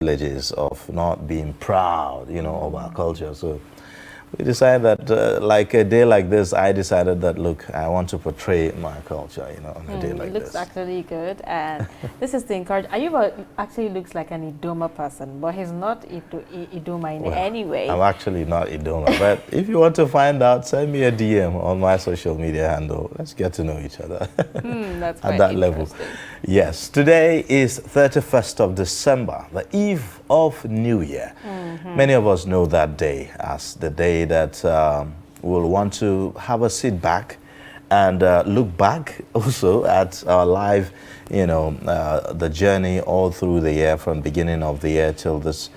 privileges of not being proud, of our culture. So we decided that, like a day like this, I decided that, look, I want to portray my culture, on a day like this. It looks actually good, and this is to encourage. Ayuba actually looks like an Idoma person, but he's not Idoma in any way. I'm actually not Idoma, but if you want to find out, send me a DM on my social media handle. Let's get to know each other that's at that level. Yes, today is 31st of December, the eve of New Year. Many of us know that day as the day that we'll want to have a sit back and look back also at our life, the journey all through the year, from beginning of the year till this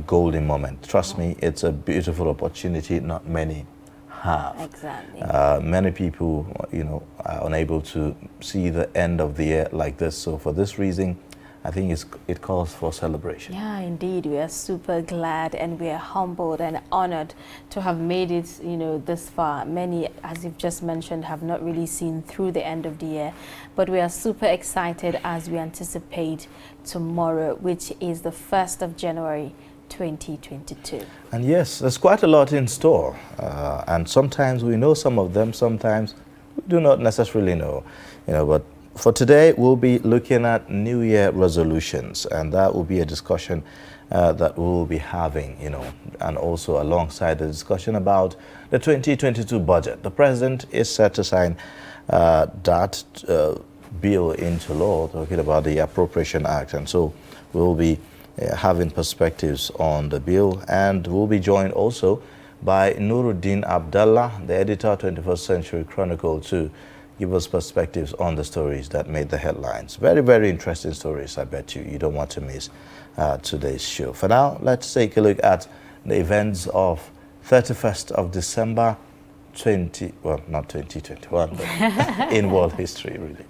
golden moment. Trust me, it's a beautiful opportunity not many have. Exactly. Many people, are unable to see the end of the year like this. So for this reason, I think it calls for celebration. Yeah, indeed. We are super glad and we are humbled and honored to have made it, this far. Many, as you've just mentioned, have not really seen through the end of the year. But we are super excited as we anticipate tomorrow, which is the 1st of January, 2022. And yes, there's quite a lot in store. And sometimes we know some of them, sometimes we do not necessarily know, but for today, we'll be looking at New Year resolutions, and that will be a discussion that we'll be having, and also alongside the discussion about the 2022 budget. The president is set to sign that bill into law, talking about the Appropriation Act, and so we'll be having perspectives on the bill, and we'll be joined also by Nuruddin Abdallah, the editor of 21st Century Chronicle, to give us perspectives on the stories that made the headlines. Very, very interesting stories, I bet you don't want to miss today's show. For now, let's take a look at the events of 31st of December not 2021, but in world history, really.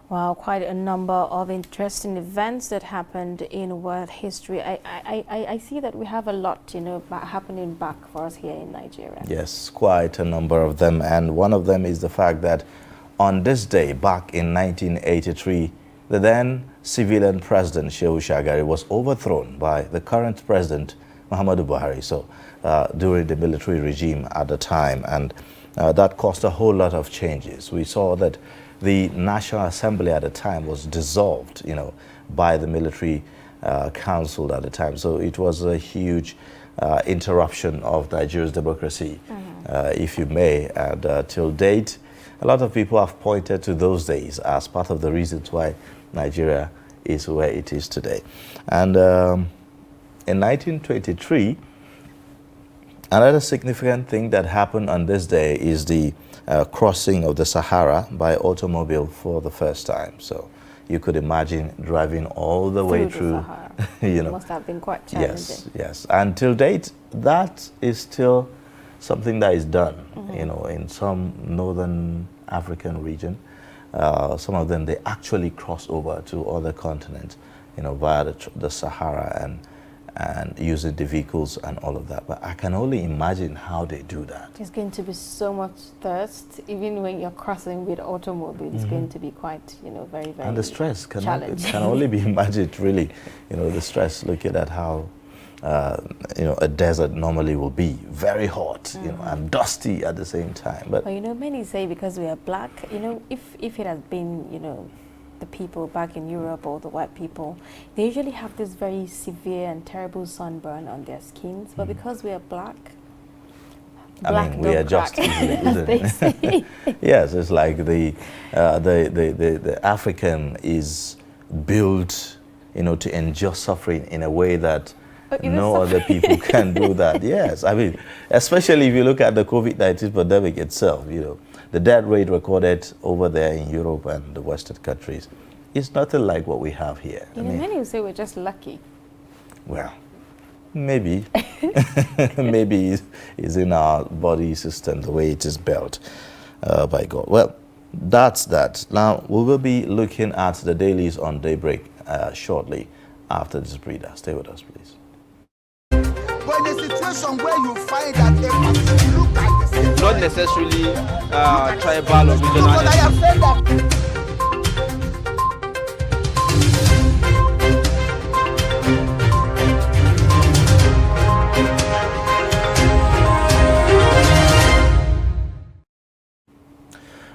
Wow, quite a number of interesting events that happened in world history. I see that we have a lot, happening back for us here in Nigeria. Yes, quite a number of them. And one of them is the fact that on this day, back in 1983, the then civilian president, Shehu Shagari, was overthrown by the current president, Muhammadu Buhari, during the military regime at the time. And that caused a whole lot of changes. We saw that the National Assembly at the time was dissolved, by the military council at the time. So it was a huge interruption of Nigeria's democracy, if you may. And till date, a lot of people have pointed to those days as part of the reasons why Nigeria is where it is today. And in 1923, another significant thing that happened on this day is the crossing of the Sahara by automobile for the first time. So you could imagine driving all the way through. You know, it must have been quite challenging. Yes, yes. And till date, that is still something that is done. You know, in some northern African region, some of them they actually cross over to other continents, you know, via the Sahara and using the vehicles and all of that. But I can only imagine how they do that. There's going to be so much thirst, even when you're crossing with automobile. It's going to be quite, you know, very, very and the stress can challenging. only be imagined, really. You know, the stress, looking at how, you know, a desert normally will be very hot, you know, and dusty at the same time. But you know, many say because we are black, you know, if it had been, you know, the people back in Europe or the white people, they usually have this very severe and terrible sunburn on their skins. But because we are black, I mean, we adjust easily, isn't it? Yes, it's like the African is built, you know, to endure suffering in a way that no other people can do that. Yes, I mean, especially if you look at the COVID-19 pandemic itself, you know, the death rate recorded over there in Europe and the Western countries is nothing like what we have here. You know, many will say we're just lucky. Well, maybe. Maybe it's in our body system, the way it is built by God. Well, that's that. Now, we will be looking at the dailies on Daybreak shortly after this breather. Stay with us, please. But in a situation where you find that they look like the same, not necessarily tribal or regional. but I have said that.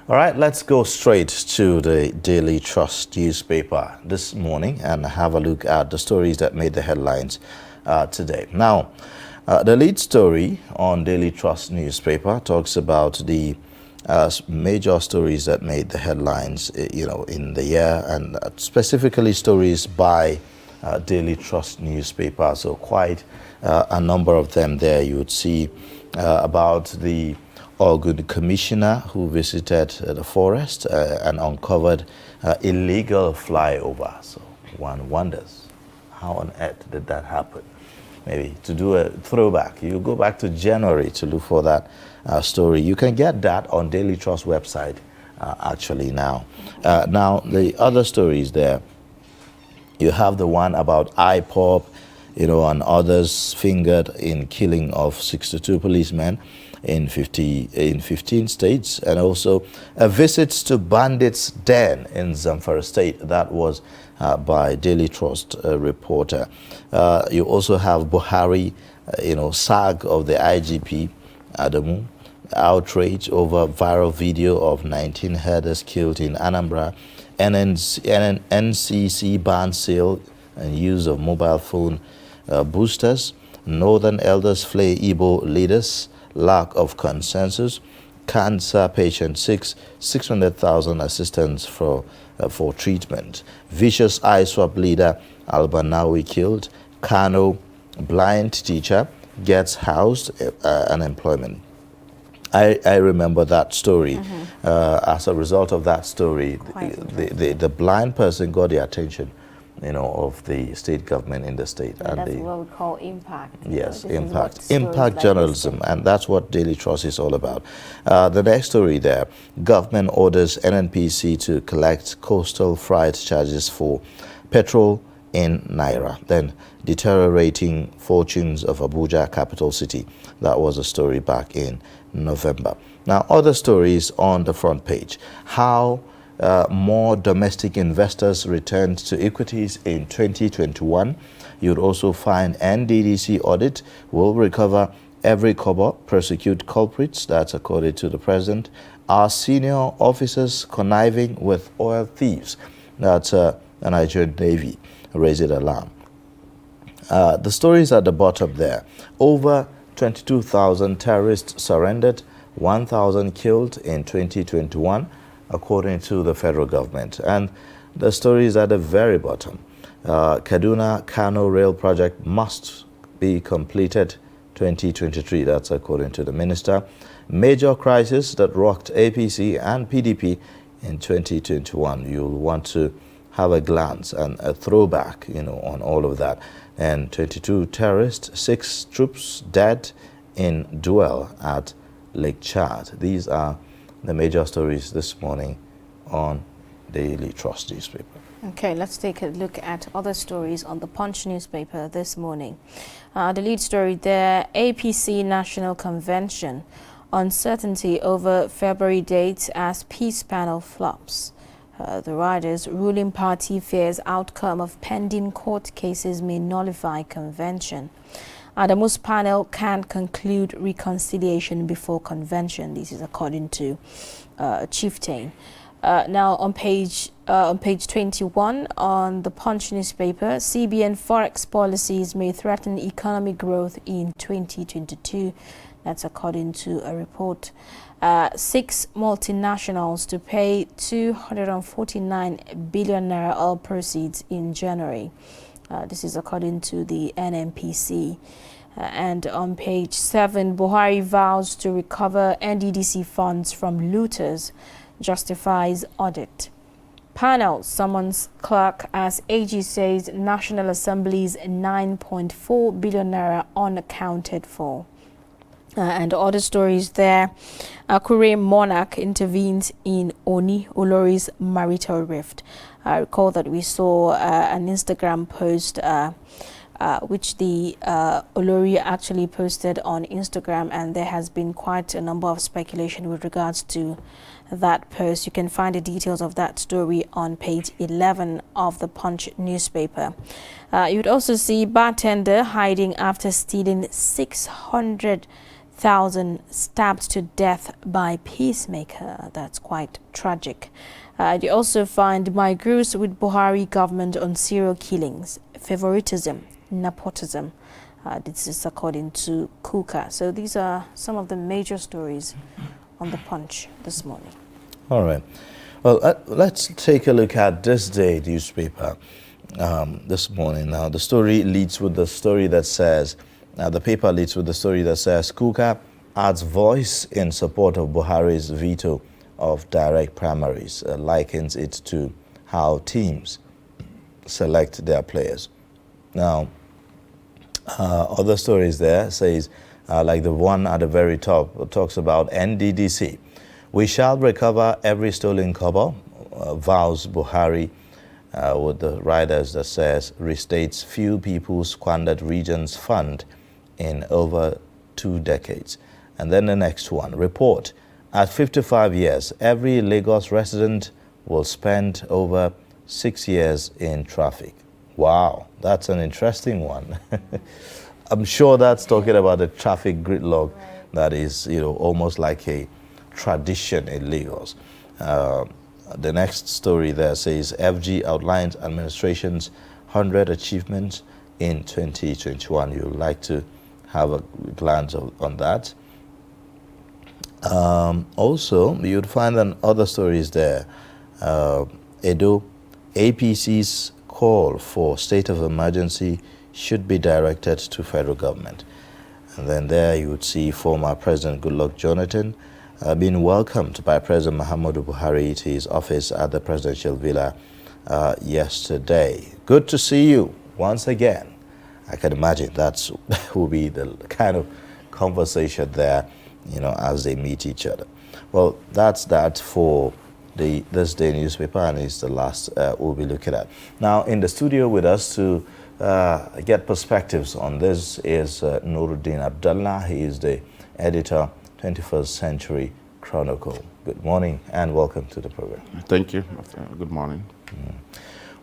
All right, let's go straight to the Daily Trust newspaper this morning and have a look at the stories that made the headlines today. Now, the lead story on Daily Trust newspaper talks about the major stories that made the headlines, you know, in the year, and specifically stories by Daily Trust newspaper. So quite a number of them there. You would see about the Ogun commissioner who visited the forest and uncovered illegal flyover. So one wonders, how on earth did that happen? Maybe to do a throwback, you go back to January to look for that story. You can get that on Daily Trust website actually now. Now, the other stories there, you have the one about IPOB, you know, and others fingered in killing of 62 policemen in 15 states, and also a visit to bandits' den in Zamfara State. That was by Daily Trust reporter. You also have Buhari, you know, sag of the IGP Adamu, outrage over viral video of 19 herders killed in Anambra, NCC ban sale and use of mobile phone boosters, Northern elders flay Igbo leaders, lack of consensus, cancer patient 600,000 assistance for treatment, vicious eye swap leader Albanawi killed, Kano blind teacher gets housed, unemployment. I remember that story. As a result of that story, the blind person got the attention, you know, of the state government in the state. And that's what we call impact. Yes, impact journalism, and that's what Daily Trust is all about. The next story there, government orders NNPC to collect coastal freight charges for petrol in Naira. Then deteriorating fortunes of Abuja, capital city. That was a story back in November. Now, other stories on the front page. How more domestic investors returned to equities in 2021. You'd also find NDDC audit will recover every kobo, prosecute culprits. That's according to the president. Our senior officers conniving with oil thieves. That's the Nigerian Navy raising alarm. The stories at the bottom there. Over 22,000 terrorists surrendered 1,000 killed in 2021, according to the federal government. And the story is at the very bottom. Kaduna-Kano rail project must be completed 2023. That's according to the minister. Major crisis that rocked APC and PDP in 2021. You'll want to have a glance and a throwback, on all of that. And 22 terrorists, 6 troops dead in duel at Lake Chad. These are the major stories this morning on Daily Trust newspaper. Okay, let's take a look at other stories on the Punch newspaper this morning. The lead story there, APC National Convention. Uncertainty over February date as peace panel flops. The riders' ruling party fears outcome of pending court cases may nullify convention. Adamu's panel can conclude reconciliation before convention. This is according to Chieftain. Now on page 21 on the Punch newspaper, CBN forex policies may threaten economic growth in 2022. That's according to a report. 6 multinationals to pay 249 billion naira oil proceeds in January. This is according to the NNPC. And on page 7, Buhari vows to recover NDDC funds from looters, justifies audit. Panel summons clerk as AG says National Assembly's 9.4 billion naira unaccounted for. And other stories there. Akure monarch intervenes in Oni Olori's marital rift. I recall that we saw an Instagram post which the Olori actually posted on Instagram, and there has been quite a number of speculation with regards to that post. You can find the details of that story on page 11 of the Punch newspaper. You'd also see bartender hiding after stealing 600,000 stabbed to death by peacemaker. That's quite tragic. You also find migrants with Buhari government on serial killings, favoritism, nepotism. This is according to Kuka. So these are some of the major stories on the Punch this morning. All right. Well, let's take a look at this day newspaper this morning. Now, the story leads with the story that says, the paper leads with the story that says, Kuka adds voice in support of Buhari's veto of direct primaries, likens it to how teams select their players. Now, other stories there says, like the one at the very top, talks about NDDC. We shall recover every stolen kobo, vows Buhari, with the riders that says, restates few people squandered regions fund in over 2 decades. And then the next one, report, at 55 years, every Lagos resident will spend over 6 years in traffic. Wow, that's an interesting one. I'm sure that's talking about the traffic gridlock that is, almost like a tradition in Lagos. The next story there says, FG outlines administration's 100 achievements in 2021. You'd like to have a glance on that. Also, you'd find other stories there. Edo, APC's call for state of emergency should be directed to federal government. And then there you would see former President Goodluck Jonathan being welcomed by President Muhammadu Buhari to his office at the presidential villa yesterday. Good to see you once again. I can imagine that will be the kind of conversation there, as they meet each other. Well, that's that for this day newspaper, and it's the last we'll be looking at. Now, in the studio with us to get perspectives on this is Nuruddin Abdullah. He is the editor, 21st Century Chronicle. Good morning and welcome to the program. Thank you. Good morning.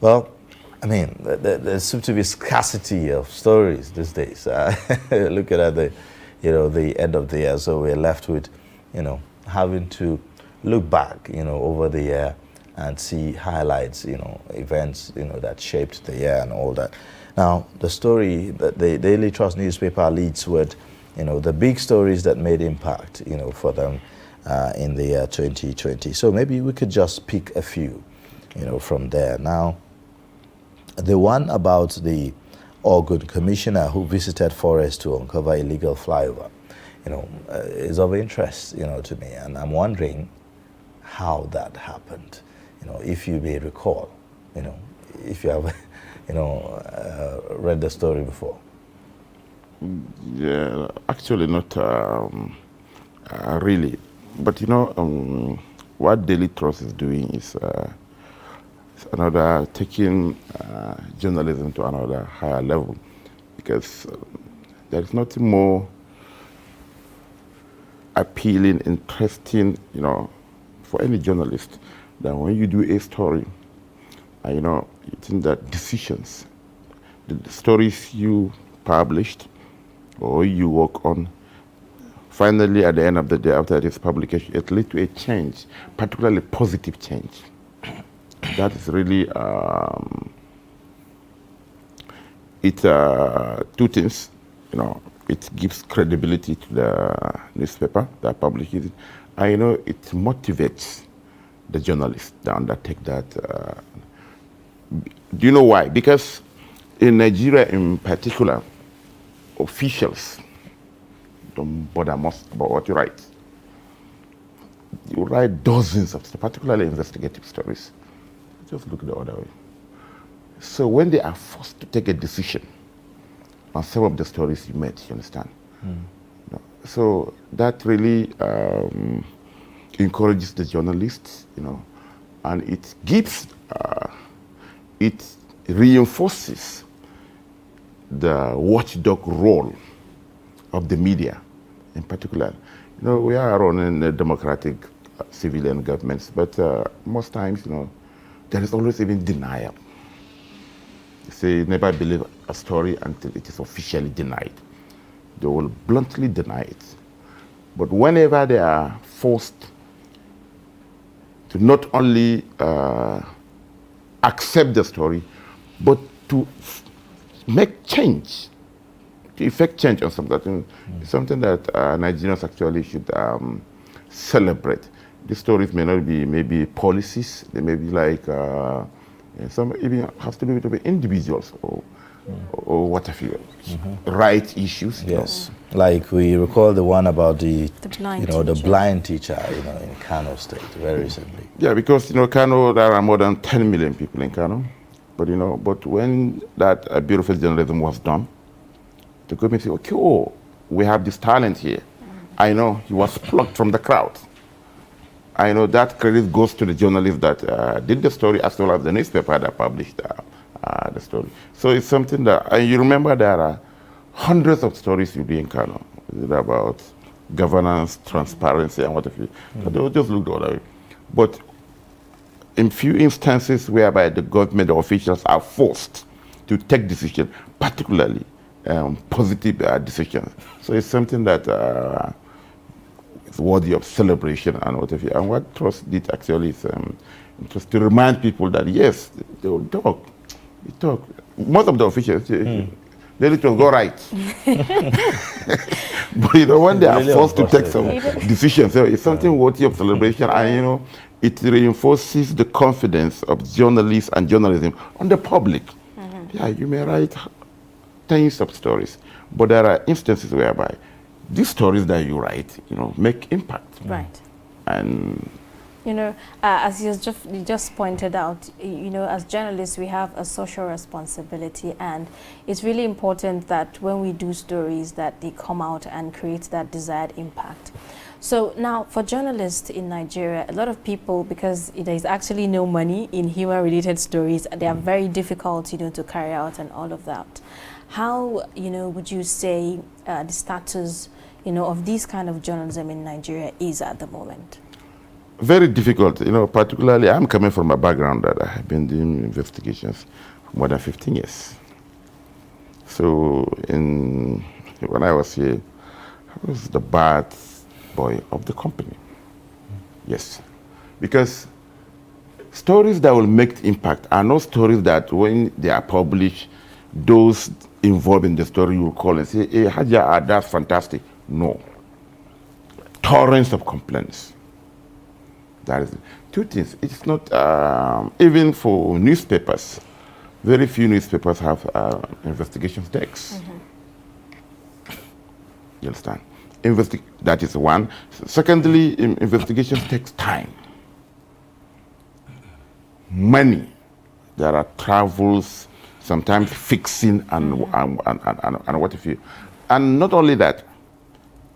Well, I mean, there seems to be scarcity of stories these days. Looking at the end of the year, so we're left with, having to look back, over the year and see highlights, events, that shaped the year and all that. Now, the story that the Daily Trust newspaper leads with you know, the big stories that made impact, you know, for them in the year 2020. So maybe we could just pick a few, you know, from there. Now, the one about the Ogun commissioner who visited forest to uncover illegal flyover, you know, is of interest, you know, to me. And I'm wondering how that happened, you know, if you may recall, you know, if you have, you know, read the story before. Yeah, actually not really. But you know, what Daily Trust is doing is another taking journalism to another higher level, because there is nothing more appealing, interesting, you know, for any journalist than when you do a story, and you know, you think that decisions, the stories you published or you work on, finally at the end of the day, after its publication, it leads to a change, particularly positive change. That is really two things, you know. It gives credibility to the newspaper that publishes it, and you know, it motivates the journalists to undertake that. Do you know why? Because in Nigeria, in particular, officials don't bother much about what you write. You write dozens of, particularly investigative stories. Just look the other way. So when they are forced to take a decision on some of the stories you made, you understand? So that really encourages the journalists, you know, and it gives, it reinforces the watchdog role of the media in particular. You know, we are running a democratic civilian governments, but most times, you know, there is always even denial. You say, never believe a story until it is officially denied. They will bluntly deny it. But whenever they are forced to not only accept the story, but to make change, to effect change on something, something that Nigerians actually should celebrate. These stories may not be maybe policies, they may be like, some even has to do with individuals or what have you, right issues. Yes, like we recall the one about the blind you know, the teacher. blind teacher, you know, in Kano State very recently. Yeah, because you know, Kano, there are more than 10 million people in Kano, but you know, but when that beautiful journalism was done, the government said, okay, oh, we have this talent here. I know he was plucked from the crowd. I know that credit goes to the journalist that did the story, as well as the newspaper that published the story. So it's something that, and you remember there are hundreds of stories you do in Kano about governance, transparency, and what have you. But they'll just look the other way. But in few instances whereby the government officials are forced to take decisions, particularly positive decisions. So it's something that is worthy of celebration and whatever. And what Trust did actually is just to remind people that yes, they will talk. You talk. Most of the officials, they need to go right. But you know, when they are Really forced to take some unfortunate. decisions, so it's something worthy of celebration, and you know, it reinforces the confidence of journalists and journalism on the public. Yeah, you may write tens of stories, but there are instances whereby these stories that you write, you know, make impact. Right. And You know, as you just pointed out, you know, as journalists, we have a social responsibility, and it's really important that when we do stories that they come out and create that desired impact. So now, for journalists in Nigeria, a lot of people, because there is actually no money in human-related stories, they are very difficult, you know, to carry out and all of that. How, you know, would you say the status, you know, of this kind of journalism in Nigeria is at the moment? very difficult, you know, particularly I'm coming from a background that I have been doing investigations for more than 15 years. So when I was here, I was the bad boy of the company. Yes, because stories that will make impact are not stories that when they are published, those involved in the story, you will call and say, hey, Haja, that's fantastic. No. Torrents of complaints. That is it. Two things. It's not, even for newspapers, very few newspapers have investigations decks. You understand? That is one. Secondly, investigations takes time. Money. There are travels, sometimes fixing and what have you. And not only that,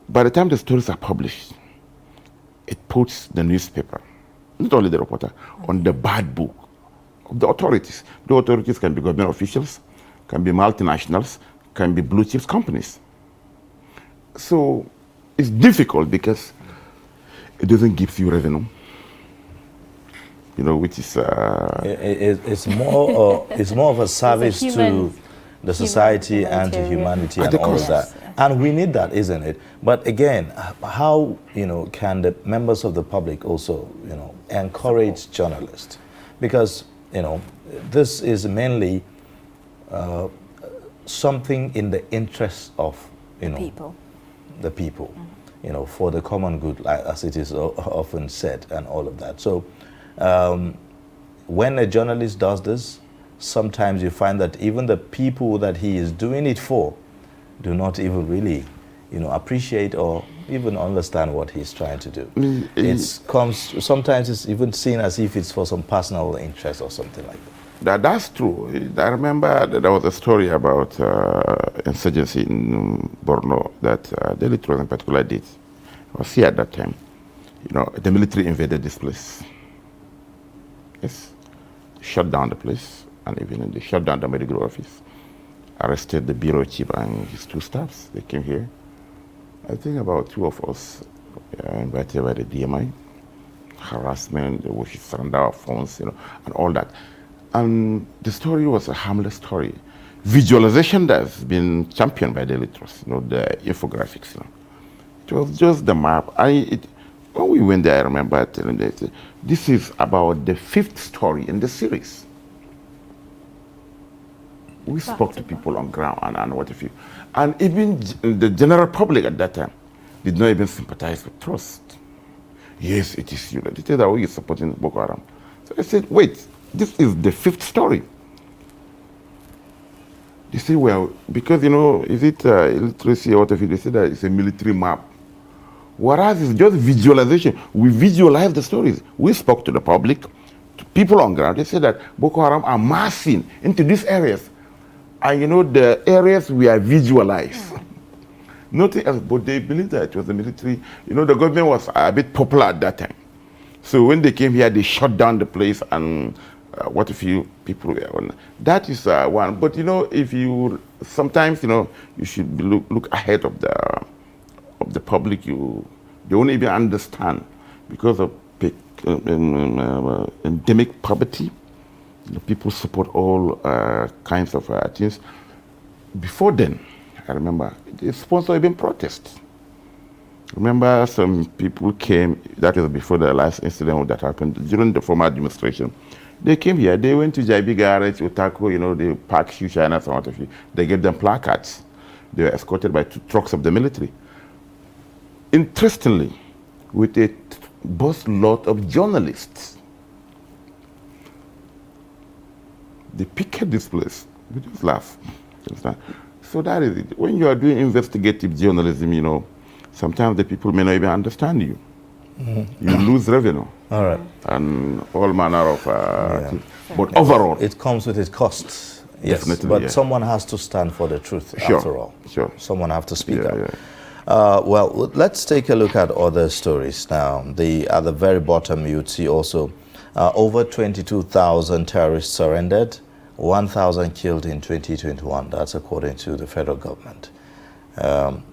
by the time the stories are published, it puts the newspaper, not only the reporter, on the bad book of the authorities. The authorities can be government officials, can be multinationals, can be blue chips companies. So it's difficult because it doesn't give you revenue, you know, which is it's more of a service to the society and to humanity and all of that. And we need that, isn't it? But again, how, you know, can the members of the public also, you know, encourage journalists? Because, you know, this is mainly something in the interest of, you know, the people, you know, for the common good, as it is often said, and all of that. So when a journalist does this, sometimes you find that even the people that he is doing it for do not even really, you know, appreciate or even understand what he's trying to do. Sometimes it's even seen as if it's for some personal interest or something like that. That's true. I remember that there was a story about insurgency in Borno that the Litros in particular did. I was here at that time. You know, the military invaded this place. Yes, shut down the place, and even they shut down the medical office. Arrested the bureau chief and his 2 staffs. They came here. I think about 2 of us invited by the DMI. Harassment, they would surrender our phones, you know, and all that. And the story was a harmless story. Visualization that's been championed by the Litros, you know, the infographics. You know. It was just the map. When we went there, I remember telling them, this is about the 5th story in the series. We spoke to people on ground and what have you. And even the general public at that time did not even sympathize with Trust. Yes, it is you. They said that we are supporting Boko Haram. So I said, wait, this is the 5th story. They say, well, because, you know, is it illiteracy or what have you? They say that it's a military map. Whereas it's just visualization. We visualize the stories. We spoke to the public, to people on ground. They said that Boko Haram are massing into these areas. And you know, the areas we are visualized. Nothing else, but they believed that it was the military. You know, the government was a bit popular at that time. So when they came here, they shut down the place and what if you people were on. That is one. But you know, if you, sometimes, you know, you should look ahead of the public. They won't even understand because of endemic poverty. People support all kinds of things. Before then, I remember, they sponsored even protests. Remember some people came, that was before the last incident that happened, during the former administration. They came here, they went to JB Garage, Otako, you know, they parked huge China, some of you. They gave them placards. They were escorted by 2 trucks of the military. Interestingly, with a bus lot of journalists. They picket this place. We just laugh. Understand? So that is it. When you are doing investigative journalism, you know, sometimes the people may not even understand you. You lose revenue. All right. And all manner of things. But overall, it comes with its costs. Yes, definitely, but yeah. someone has to stand for the truth, after all. Sure. Someone has to speak up. Yeah. Well, let's take a look at other stories now. At the very bottom, you'd see also over 22,000 terrorists surrendered, 1,000 killed in 2021. That's according to the federal government.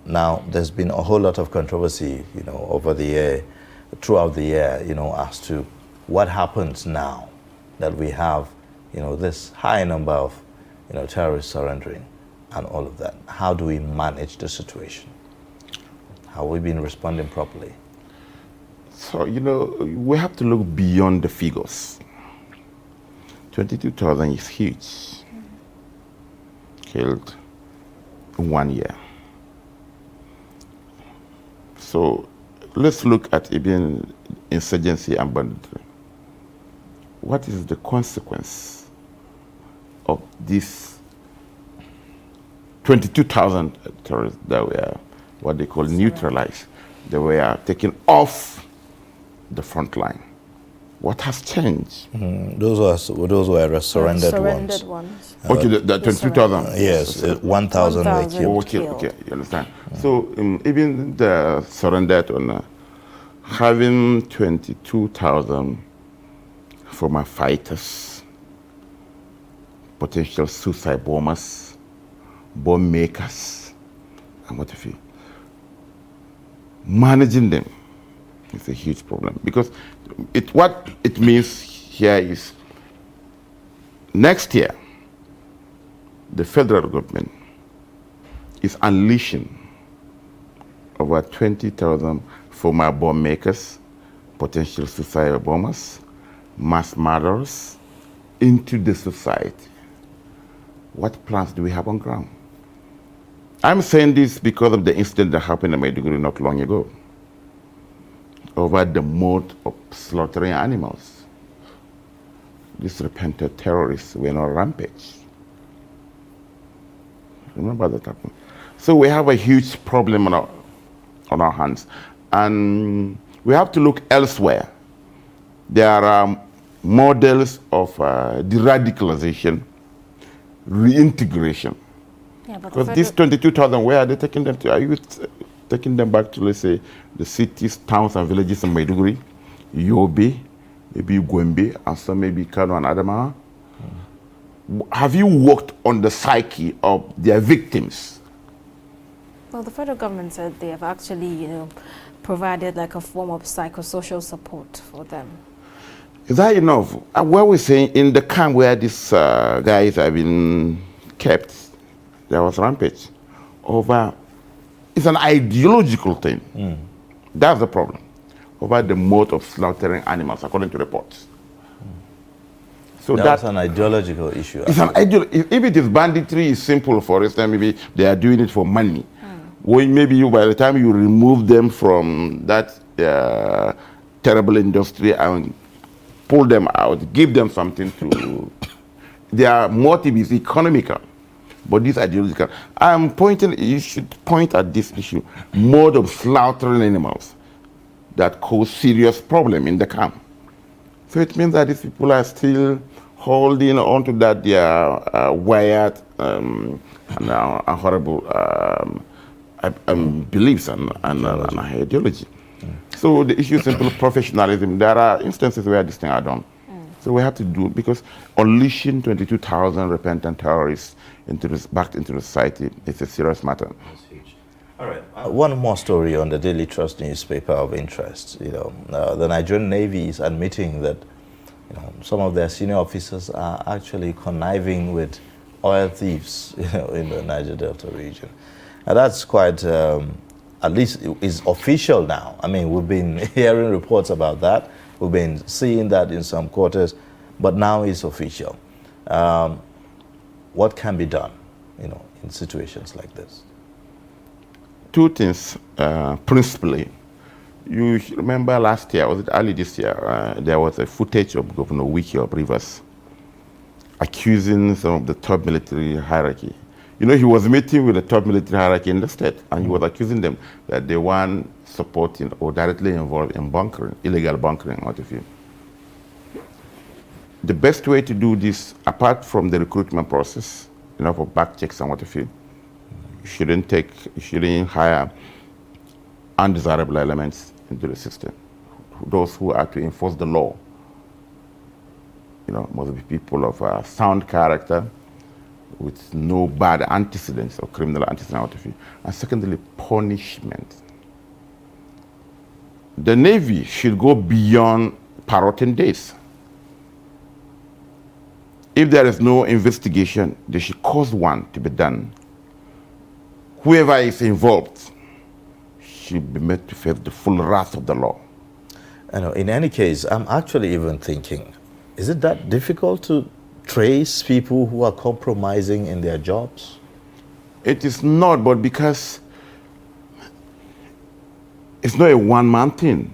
Now, there's been a whole lot of controversy, you know, over the year, throughout the year, you know, as to what happens now that we have, you know, this high number of, you know, terrorists surrendering and all of that. How do we manage the situation? Have we been responding properly? So, you know, we have to look beyond the figures. 22,000 is huge. Killed, in 1 year. So let's look at even insurgency and banditry. What is the consequence of these 22,000 terrorists that were what they call neutralized? They were taken off the front line. What has changed? Those were surrendered ones. Okay, the 22,000. Yes, 1,000 were killed. Okay, you understand. So even the surrendered one, having 22,000 former fighters, potential suicide bombers, bomb makers, and what have you, managing them is a huge problem, because what it means here is next year the federal government is unleashing over 20,000 former bomb makers, potential suicide bombers, mass murderers into the society. What plans do we have on ground? I'm saying this because of the incident that happened in Maiduguri not long ago over the mode of slaughtering animals. These repentant terrorists were on rampage. Remember that happened. So we have a huge problem on our hands, and we have to look elsewhere. There are models of de-radicalization, reintegration. Yeah, but because these 22,000, where are they taking them to? Are you taking them back to, let's say, the cities, towns, and villages in Maiduguri, Yobe, maybe Gwembe, and some maybe Kano and Adamawa? Have you worked on the psyche of their victims? Well, the federal government said they have actually, provided like a form of psychosocial support for them. Is that enough? What we're saying, in the camp where these guys have been kept, there was rampage over. It's an ideological thing. That's the problem. Over the mode of slaughtering animals, according to reports. So that's an ideological issue. It's an if it is banditry, it's simple. For instance, maybe they are doing it for money. Well, maybe by the time you remove them from that terrible industry and pull them out, give them something to. Their motive is economical, but this ideological. You should point at this issue: mode of slaughtering animals that cause serious problem in the camp. So it means that these people are still holding on to that their wired and horrible beliefs and ideology. So the issue is simple professionalism. There are instances where this thing are done. So we have to do, because unleashing 22,000 repentant terrorists back into the society is a serious matter. That's huge. All right. One more story on the Daily Trust newspaper of interest. The Nigerian Navy is admitting that some of their senior officers are actually conniving with oil thieves in the Niger Delta region. And that's quite, at least is official now. I mean, we've been hearing reports about that. We've been seeing that in some quarters, but now it's official. What can be done, in situations like this? Two things, principally. You remember last year, was it early this year, there was a footage of Governor Wike of Rivers accusing some of the top military hierarchy. He was meeting with the top military hierarchy in the state, and he was accusing them that they weren't supporting or directly involved in bunkering, illegal bunkering, what have you. The best way to do this, apart from the recruitment process, for back checks and what have you, you shouldn't hire undesirable elements into the system. Those who are to enforce the law, must be people of sound character, with no bad antecedents or criminal antecedents. And secondly, punishment. The Navy should go beyond parroting days. If there is no investigation, they should cause one to be done. Whoever is involved should be made to face the full wrath of the law. In any case, I'm actually even thinking, is it that difficult to trace people who are compromising in their jobs? It is not, but because it's not a one-man thing.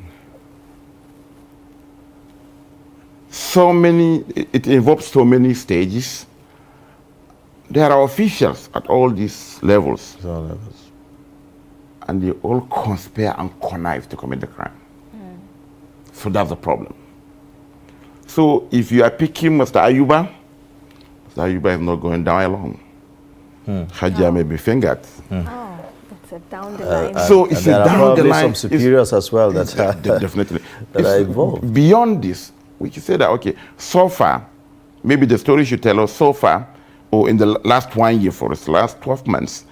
It involves so many stages. There are officials at all these levels. And they all conspire and connive to commit the crime. So that's the problem. So if you are picking Mr. Ayuba is not going down alone. Hajia may be fingered. Oh, that's a down the line. So it's there a are down the probably line. some superiors as well that are Definitely. that are involved. Beyond this, we can say that, okay, so far, maybe the story should tell us so far, or in the last 1 year for us, last 12 months,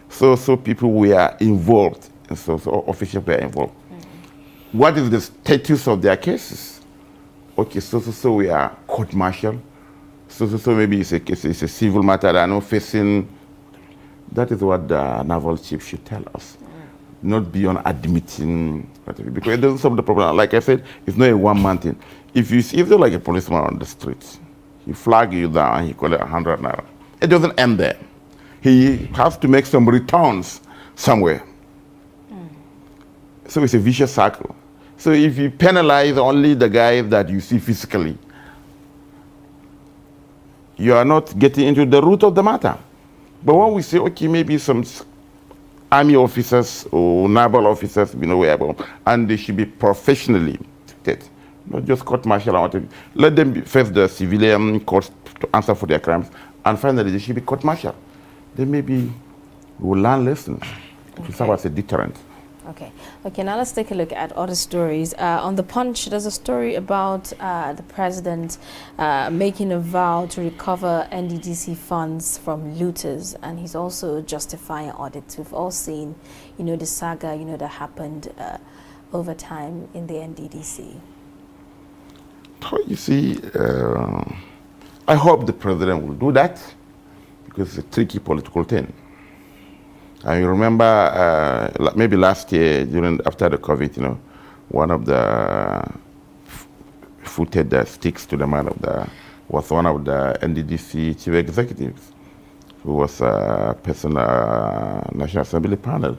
so people were involved, and so officials were involved. What is the status of their cases? Okay, so we are court-martial. So maybe it's a civil matter that are not facing. That is what the naval chief should tell us. Not beyond admitting, because it doesn't solve the problem. Like I said, it's not a one-man thing. If they're like a policeman on the street, he flag you down, he call it 100 naira. It doesn't end there. He has to make some returns somewhere. So it's a vicious cycle. So if you penalize only the guy that you see physically, you are not getting into the root of the matter. But when we say, okay, maybe some army officers or naval officers, wherever, and they should be professionally treated, not just court-martial. Let them face the civilian courts to answer for their crimes, and finally they should be court-martial. Then maybe we'll learn lessons to serve as a deterrent. Okay, now let's take a look at other stories. On The Punch, there's a story about the president making a vow to recover NDDC funds from looters, and he's also justifying audits. We've all seen, the saga, that happened over time in the NDDC. You see, I hope the president will do that, because it's a tricky political thing. I remember maybe last year, after the COVID, one of the footed the sticks to the man was one of the NDDC chief executives, who was a person, National Assembly panel.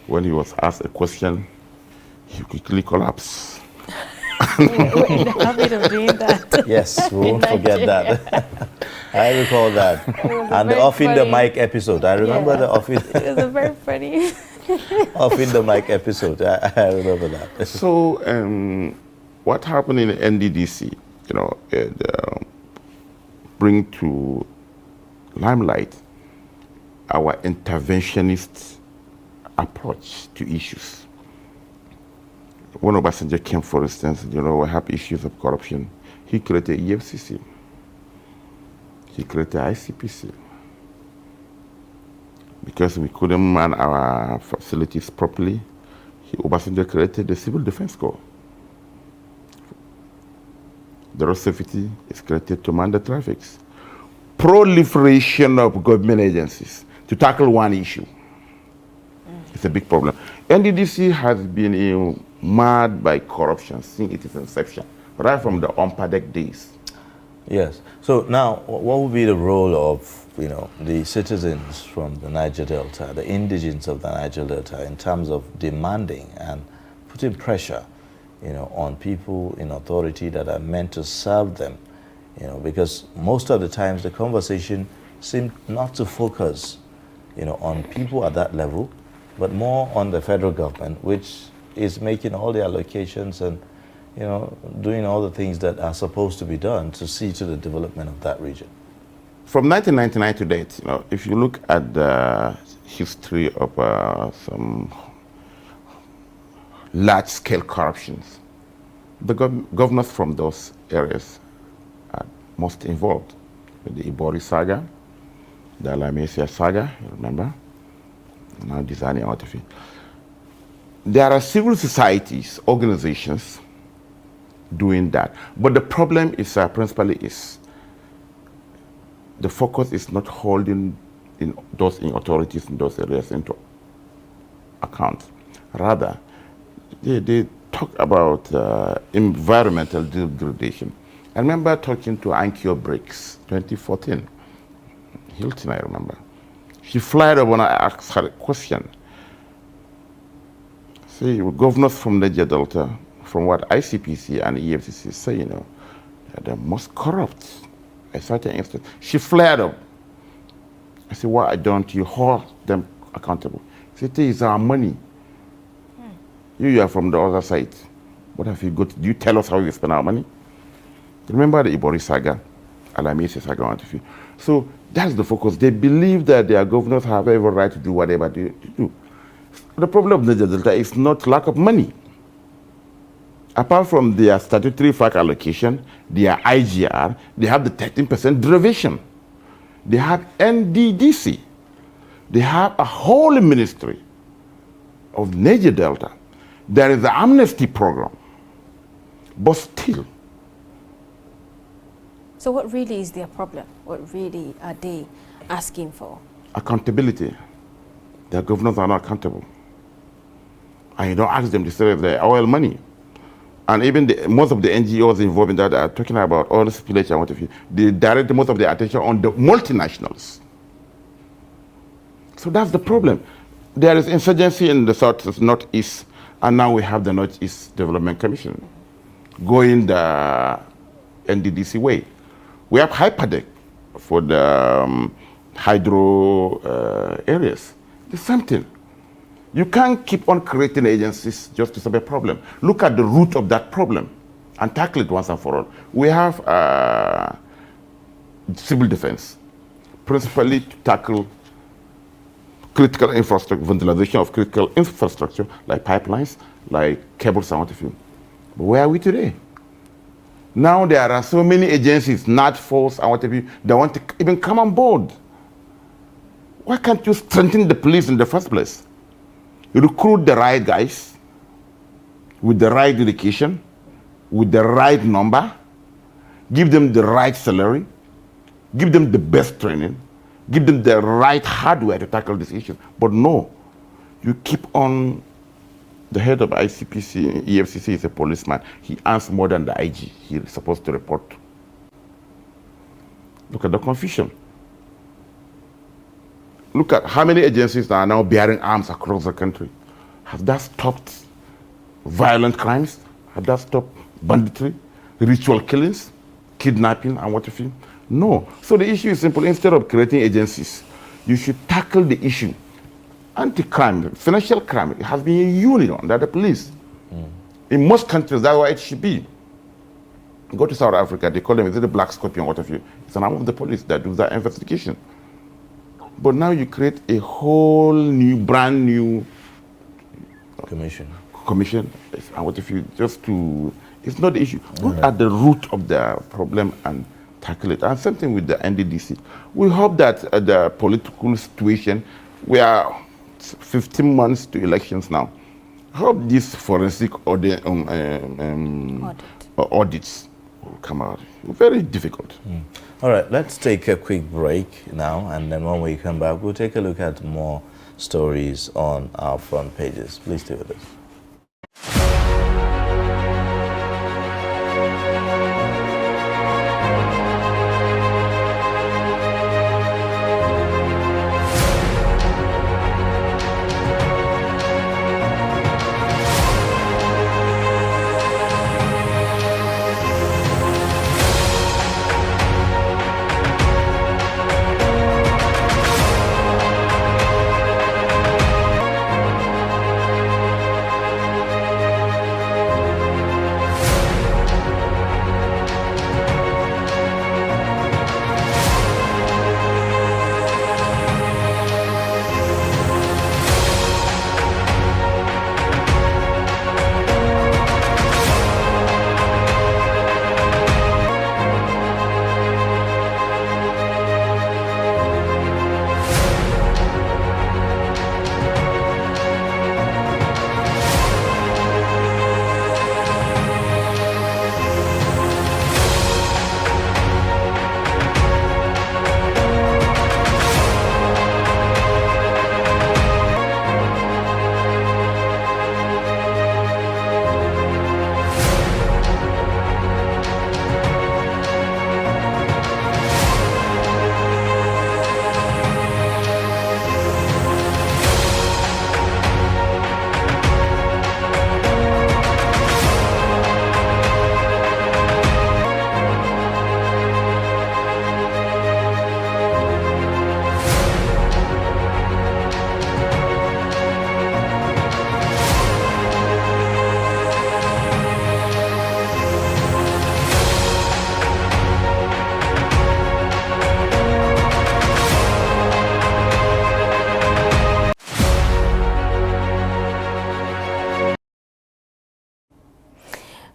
When he was asked a question, he quickly collapsed. We're in the habit of doing that. Yes, we won't forget that. I recall that. And the offing the mic episode. I remember the offing. It was a very funny. Offing the mic episode. I remember that. So, what happened in NDDC, bring to limelight our interventionist approach to issues. When Obasanjo came, for instance, we have issues of corruption. He created EFCC. He created ICPC. Because we couldn't man our facilities properly, Obasanjo created the Civil Defense Corps. The road safety is created to man the traffics. Proliferation of government agencies to tackle one issue. It's a big problem. NDDC has been marred by corruption since its inception, right from the UNPADEC days. Yes. So now, what would be the role of the citizens from the Niger Delta, the indigents of the Niger Delta, in terms of demanding and putting pressure, on people in authority that are meant to serve them, because most of the times the conversation seems not to focus, on people at that level, but more on the federal government, which is making all the allocations and doing all the things that are supposed to be done to see to the development of that region. From 1999 to date, if you look at the history of some large-scale corruptions, the governors from those areas are most involved. The Ibori saga, the Alamesia saga, you remember? Now designing out of it. There are civil societies, organizations doing that. But the problem is, principally, is the focus is not holding those authorities in those areas into account. Rather, they talk about environmental degradation. I remember talking to Ankyo Briggs, 2014, Hilton, I remember. She flied over and I asked her a question. See, governors from Niger Delta, from what ICPC and EFCC say, you know, they're the most corrupt. I cited an instance. She flared up. I said, why don't you hold them accountable? She said, it's our money. You are from the other side. What have you got? Do you tell us how you spend our money? Remember the Ibori saga, Alamisi saga, one of you. So that's the focus. They believe that their governors have every right to do whatever they do. The problem of Niger Delta is not lack of money. Apart from their statutory FAC allocation, their IGR, they have the 13% derivation. They have NDDC. They have a whole ministry of Niger Delta. There is the amnesty program. But still. So what really is their problem? What really are they asking for? Accountability. Their governors are not accountable. And you don't ask them to save their oil money. And even most of the NGOs involved in that are talking about oil spillage and what have you. They direct most of their attention on the multinationals. So that's the problem. There is insurgency in the south, northeast, and now we have the Northeast Development Commission going the NDDC way. We have Hyperdeck for the hydro areas. The same thing. You can't keep on creating agencies just to solve a problem. Look at the root of that problem and tackle it once and for all. We have civil defense, principally to tackle critical infrastructure, vandalization of critical infrastructure, like pipelines, like cables and what have you. But where are we today? Now there are so many agencies, NATFORCE and what have you, that want to even come on board. Why can't you strengthen the police in the first place? Recruit the right guys with the right education, with the right number, give them the right salary, give them the best training, give them the right hardware to tackle this issue. But no, you keep on, the head of ICPC, EFCC is a policeman. He earns more than the IG he's supposed to report. Look at the confusion. Look at how many agencies are now bearing arms across the country. Has that stopped violent crimes? Has that stopped banditry, ritual killings, kidnapping, and what have you? No. So the issue is simple. Instead of creating agencies, you should tackle the issue. Anti-crime, financial crime, it has been a union under the police. In most countries, that's why it should be. Go to South Africa, they call them, is it the Black Scorpion, what have you? It's an arm of the police that does that investigation. But now you create a whole new, brand new commission. And what if you just to, it's not the issue. Look at the root of the problem and tackle it. And same thing with the NDDC. We hope that the political situation, we are 15 months to elections now. I hope this forensic audits will come out. Very difficult. All right, let's take a quick break now, and then when we come back, we'll take a look at more stories on our front pages. Please stay with us.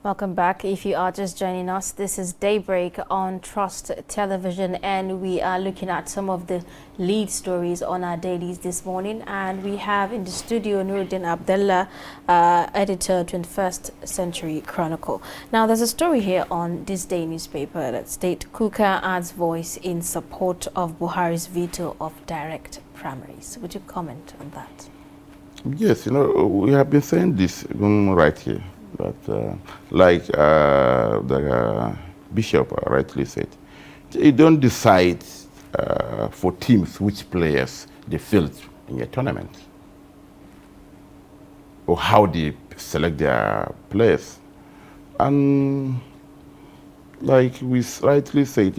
Welcome back. If you are just joining us, this is Daybreak on Trust Television, and we are looking at some of the lead stories on our dailies this morning. And we have in the studio Nuruddin Abdullah, editor, 21st Century Chronicle. Now, there's a story here on this day newspaper that states Kuka adds voice in support of Buhari's veto of direct primaries. Would you comment on that? Yes, we have been saying this right here. But like the bishop rightly said, you don't decide for teams which players they field in a tournament or how they select their players. And like we rightly said,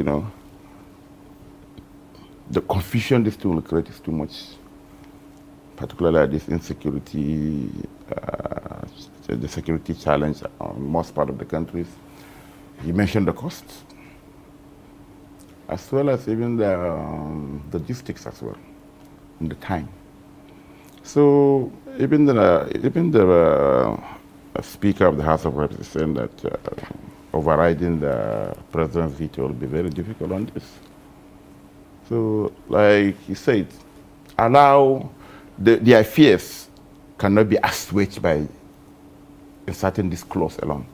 the confusion this will create is too much, particularly this insecurity, the security challenge on most part of the countries. You mentioned the costs, as well as even the logistics as well, and the time. So even the Speaker of the House of Reps is saying that overriding the President's veto will be very difficult on this. So like he said, allow their fears cannot be assuaged by inserting this clause alone.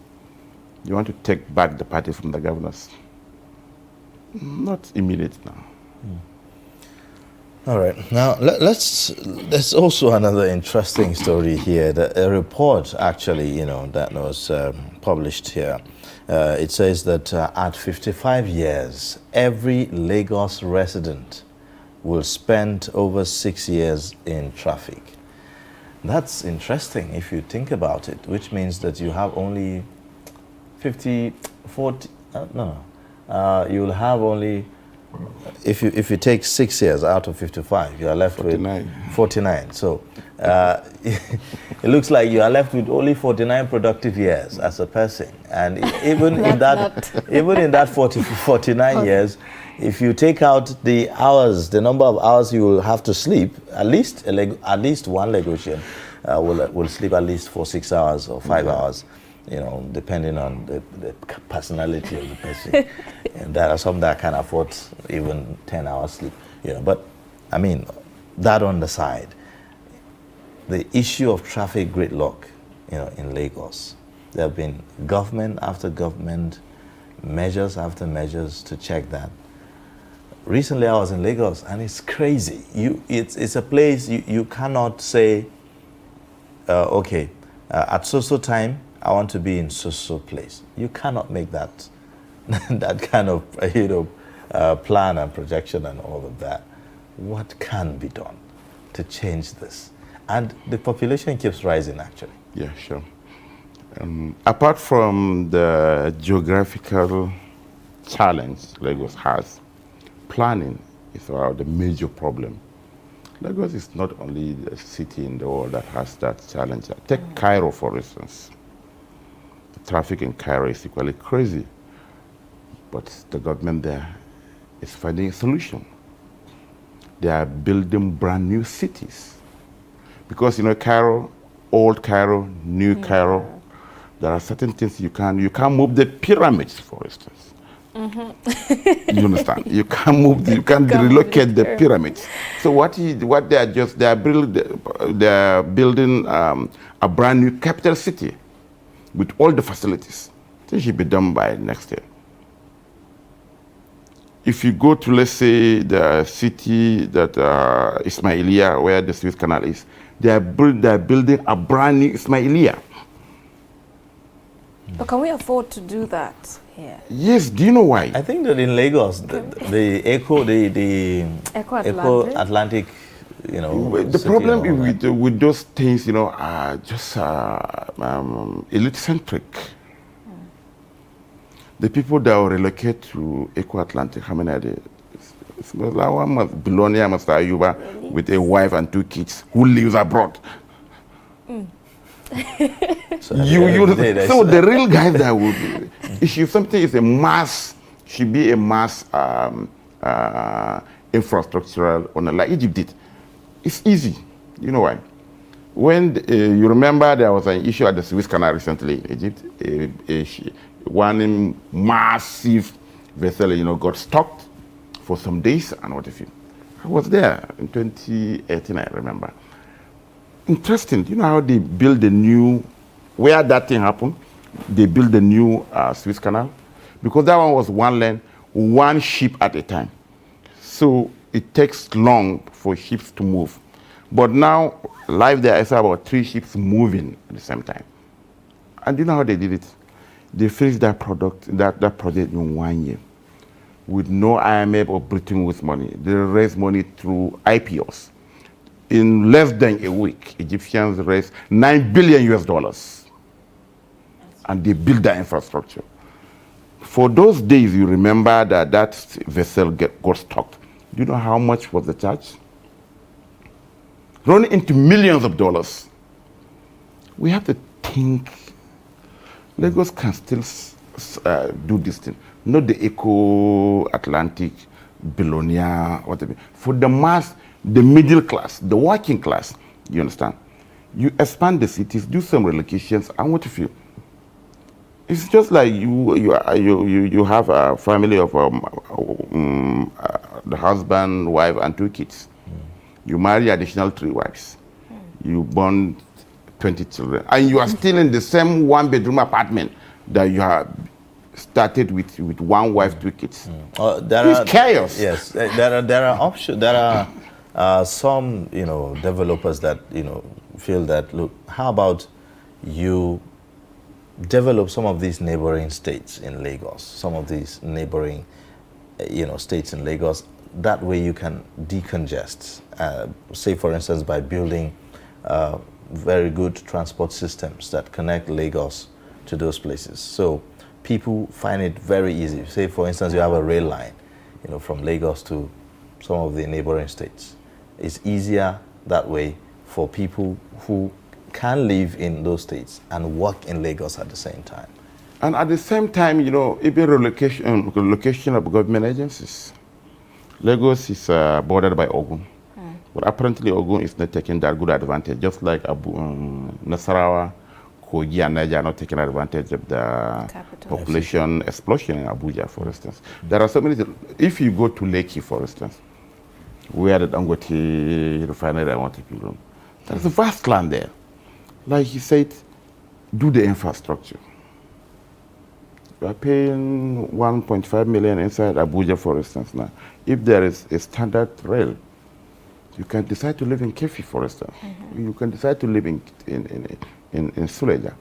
You want to take back the party from the governors? Not immediate now. All right. Now, there's also another interesting story here. A report, actually, that was published here. It says that at 55 years, every Lagos resident will spend over 6 years in traffic. That's interesting if you think about it, which means that you have only you'll have only, if you take 6 years out of 55, you are left 49. with 49. So it looks like you are left with only 49 productive years as a person. And even in that 49 years, if you take out the hours, the number of hours you will have to sleep, at least one Lagosian will sleep at least for 6 hours or 5 hours, depending on the personality of the person. And there are some that can afford even 10 hours sleep. But I mean, that on the side, the issue of traffic gridlock, in Lagos, there have been government after government, measures after measures to check that. Recently, I was in Lagos, and it's crazy. It's a place you cannot say, okay, at so time, I want to be in so place. You cannot make that that kind of plan and projection and all of that. What can be done to change this? And the population keeps rising, actually. Yeah, sure. Apart from the geographical challenge Lagos has, planning is the major problem. Lagos is not only the city in the world that has that challenge. Take Cairo, for instance. The traffic in Cairo is equally crazy, but the government there is finding a solution. They are building brand new cities. Because, Cairo, old Cairo, new Cairo, there are certain things you can't move the pyramids, for instance. You understand? You can't move, you can't relocate the pyramids. So what they are building a brand new capital city with all the facilities. This should be done by next year. If you go to, let's say, the city that Ismailia, where the Suez Canal is, they are building a brand new Ismailia. But can we afford to do that here? Yes. Do you know why? I think that in Lagos, the Eco-Atlantic, the problem with those things, are just elite-centric. The people that will relocate to Eco-Atlantic, how many are there? Bilonia Master Ayuba with a wife and 2 kids who lives abroad. So the real guys that would, if something is a mass, should be a mass infrastructural, like Egypt did. It's easy. You know why? When you remember there was an issue at the Suez Canal recently in Egypt, one massive vessel, got stuck for some days and what have you. I was there in 2018, I remember. Interesting, you know how they build a new, where that thing happened, they built the new Suez Canal, because that one was one lane, one ship at a time. So it takes long for ships to move. But now, live there is about 3 ships moving at the same time. And you know how they did it? They finished that project in 1 year with no IMF or Britain with money. They raised money through IPOs. In less than a week, Egyptians raised $9 billion US. And they built that infrastructure. For those days, you remember that vessel got stuck. Do you know how much was the charge? Running into millions of dollars. We have to think Lagos can still do this thing. Not the eco-Atlantic, billionaire, whatever. For the mass, the middle class, the working class, you understand? You expand the cities, do some relocations, and what if you? It's just like you have a family of the husband, wife, and 2 kids. You marry additional 3 wives. You born 20 children. And you are still in the same 1-bedroom apartment that you have started with 1 wife, 2 kids. It's chaos. Yes, there are options. There are some, developers that, feel that, look, how about you develop some of these neighboring states in Lagos, some of these neighboring, states in Lagos. That way you can decongest, say for instance by building very good transport systems that connect Lagos to those places. So people find it very easy. Say for instance you have a rail line, from Lagos to some of the neighboring states. It's easier that way for people who can live in those states and work in Lagos at the same time. And at the same time, even relocation of government agencies. Lagos is bordered by Ogun, but apparently Ogun is not taking that good advantage, just like Nasarawa, Kogi, and Niger are not taking advantage of the population explosion in Abuja, for instance. There are so many things. If you go to Lekki, for instance, where the Dangote refinery I want to build, there's a vast land there. Like he said, do the infrastructure. You are paying 1.5 million inside Abuja, for instance, now. If there is a standard rail, you can decide to live in Kefi, for instance. You can decide to live in Suleja.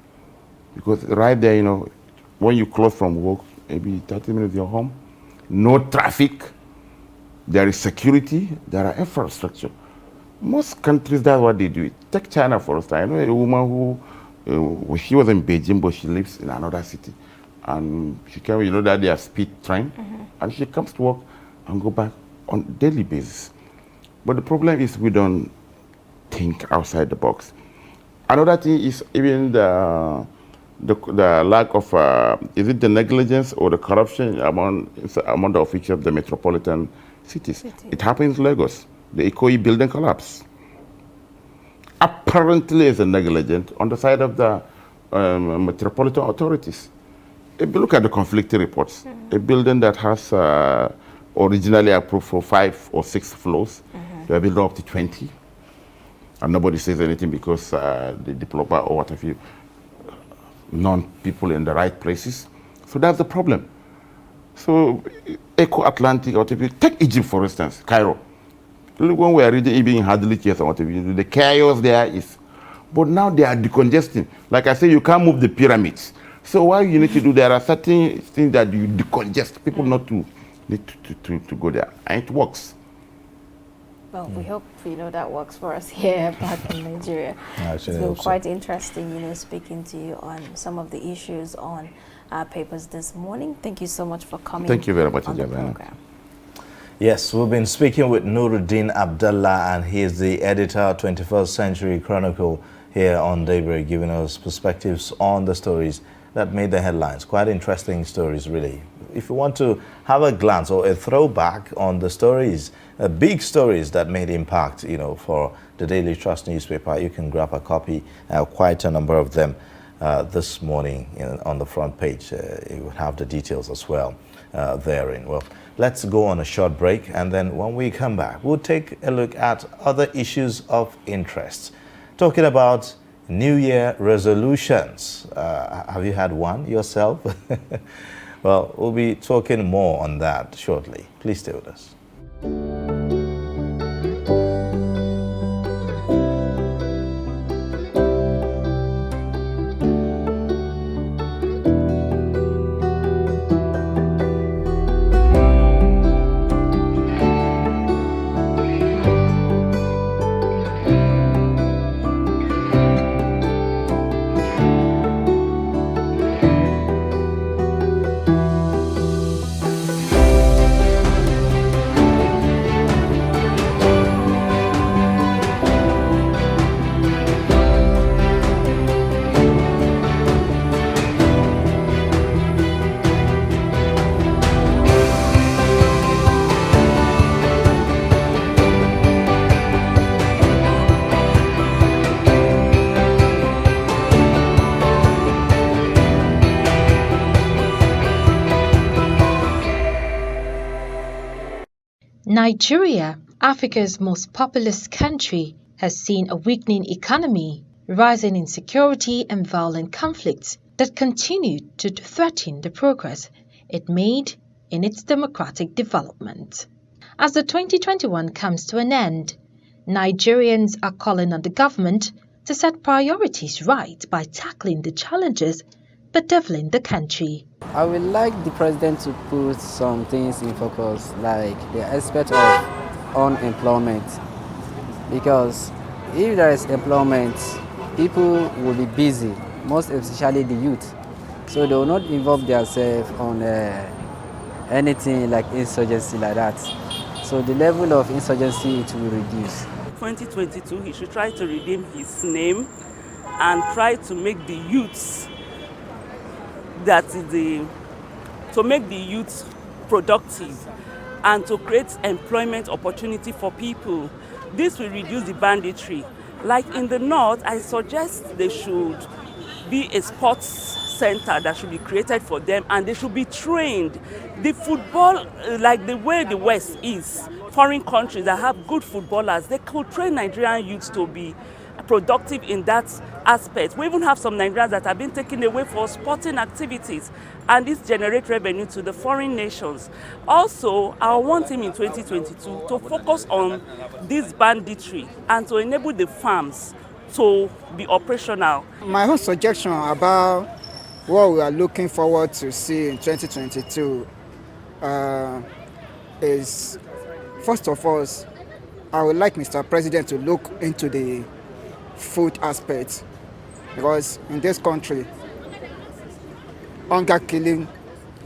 Because right there, when you close from work, maybe 30 minutes you're home, no traffic, there is security, there are infrastructure. Most countries, that's what they do. Take China, for instance. I know a woman who, she was in Beijing, but she lives in another city. And she came, that they have speed train, and she comes to work and go back on a daily basis. But the problem is we don't think outside the box. Another thing is even the lack of, is it the negligence or the corruption among the officials of the metropolitan cities? It happens in Lagos. The Ikoyi building collapse. Apparently it's a negligence on the side of the metropolitan authorities. If you look at the conflicting reports, a building that has originally approved for 5 or 6 floors, they are building up to 20. And nobody says anything because the developer or what have you, non-people in the right places. So that's the problem. So Eco-Atlantic, what have you, take Egypt for instance, Cairo. Look, when we are reading even hardly chairs and what have you, the chaos there is. But now they are decongesting. Like I say, you can't move the pyramids. So what you need to do, there are certain things that you decongest people not to need to go there, and it works. Well, we hope that works for us here back in Nigeria. It's been quite interesting, speaking to you on some of the issues on our papers this morning. Thank you so much for coming. Thank you very much, on the program. Yes, we've been speaking with Nuruddin Abdallah, and he is the editor, 21st Century Chronicle, here on Daybreak, giving us perspectives on the stories that made the headlines. Quite interesting stories, really. If you want to have a glance or a throwback on the stories, big stories that made impact, for the the Daily Trust newspaper. You can grab a copy, quite a number of them this morning on the front page. You will have the details as well therein. Well, let's go on a short break, and then when we come back, we'll take a look at other issues of interest. Talking about New Year resolutions. Have you had one yourself? Well, we'll be talking more on that shortly. Please stay with us. Nigeria, Africa's most populous country, has seen a weakening economy, rising insecurity and violent conflicts that continue to threaten the progress it made in its democratic development. As the 2021 comes to an end, Nigerians are calling on the government to set priorities right by tackling the challenges bedeviling the country. I would like the president to put some things in focus, like the aspect of unemployment, because if there is employment, people will be busy, most especially the youth, so they will not involve themselves on anything like insurgency like that. So the level of insurgency, it will reduce. 2022, he should try to redeem his name and try to make the youths to make the youth productive and to create employment opportunity for people. This will reduce the banditry. Like in the north, I suggest there should be a sports center that should be created for them, and they should be trained. The football, like the way the West is, foreign countries that have good footballers, they could train Nigerian youths to be productive in that aspect. We even have some Nigerians that have been taken away for sporting activities, and this generates revenue to the foreign nations. Also, I want him in 2022 to focus on this banditry and to enable the farms to be operational. My whole suggestion about what we are looking forward to see in 2022 is, first of all, I would like Mr. President to look into the food aspect, because in this country, hunger killing